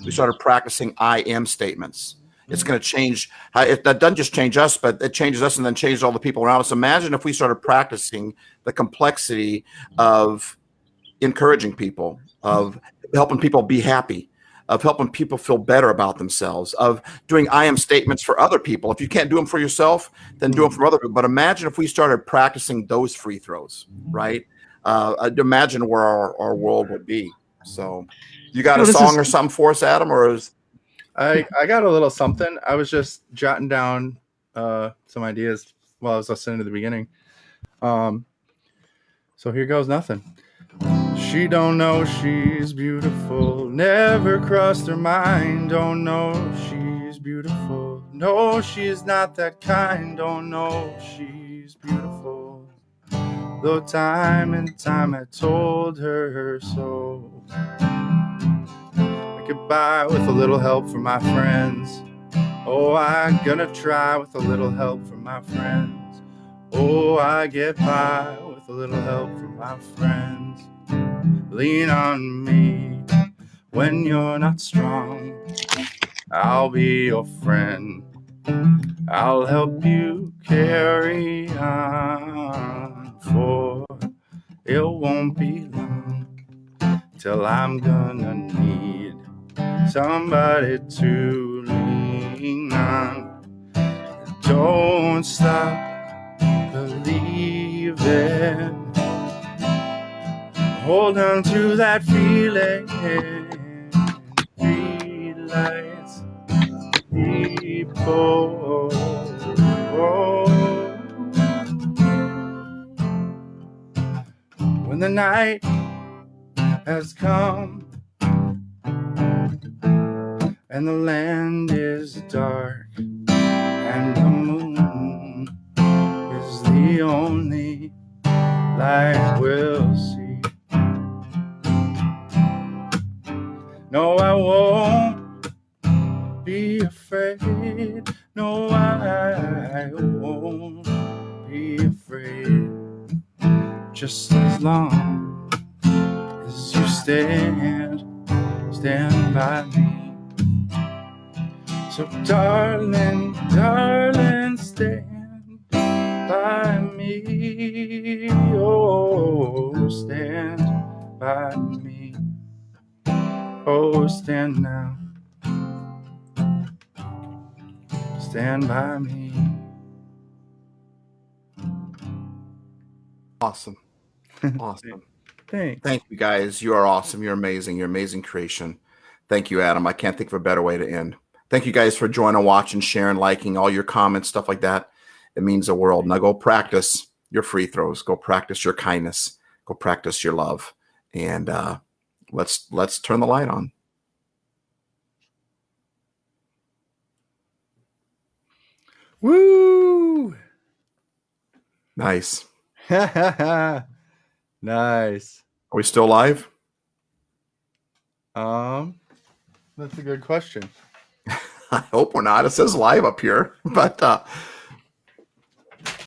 We started practicing I am statements. It's going to change. That doesn't just change us, but it changes us and then changes all the people around us. Imagine if we started practicing the complexity of encouraging people, of helping people be happy, of helping people feel better about themselves, of doing I am statements for other people. If you can't do them for yourself, then do them for other people. But imagine if we started practicing those free throws, right? Imagine where our world would be. So you got a song or something for us, Adam? Or I got a little something. I was just jotting down some ideas while I was listening to the beginning. So here goes nothing. She don't know she's beautiful, never crossed her mind. Don't know she's beautiful, no, she's not that kind. Don't know she's beautiful, though time and time I told her so. I I get by with a little help from my friends. Oh, I'm gonna try with a little help from my friends. Oh, I get by with a little help from my friends. Lean on me when you're not strong. I'll be your friend. I'll help you carry on, for it won't be long till I'm gonna need somebody to lean on. Don't stop believing. Hold on to that feeling. Streetlights, people. When the night has come and the land is dark and the moon is the only light we'll see. No, I won't be afraid. No, I won't be afraid. Just as long as you stand by me. So darling, darling, stand by me. Oh, stand by me. Oh, stand now. Stand by me. Awesome. Awesome. Thanks. Thank you, guys. You are awesome. You're amazing. You're amazing creation. Thank you, Adam. I can't think of a better way to end. Thank you guys for joining, watching, sharing, liking, all your comments, stuff like that. It means the world. Now go practice your free throws. Go practice your kindness. Go practice your love. And let's turn the light on. Woo! Nice. Nice. Are we still live? That's a good question. I hope we're not. It says live up here, but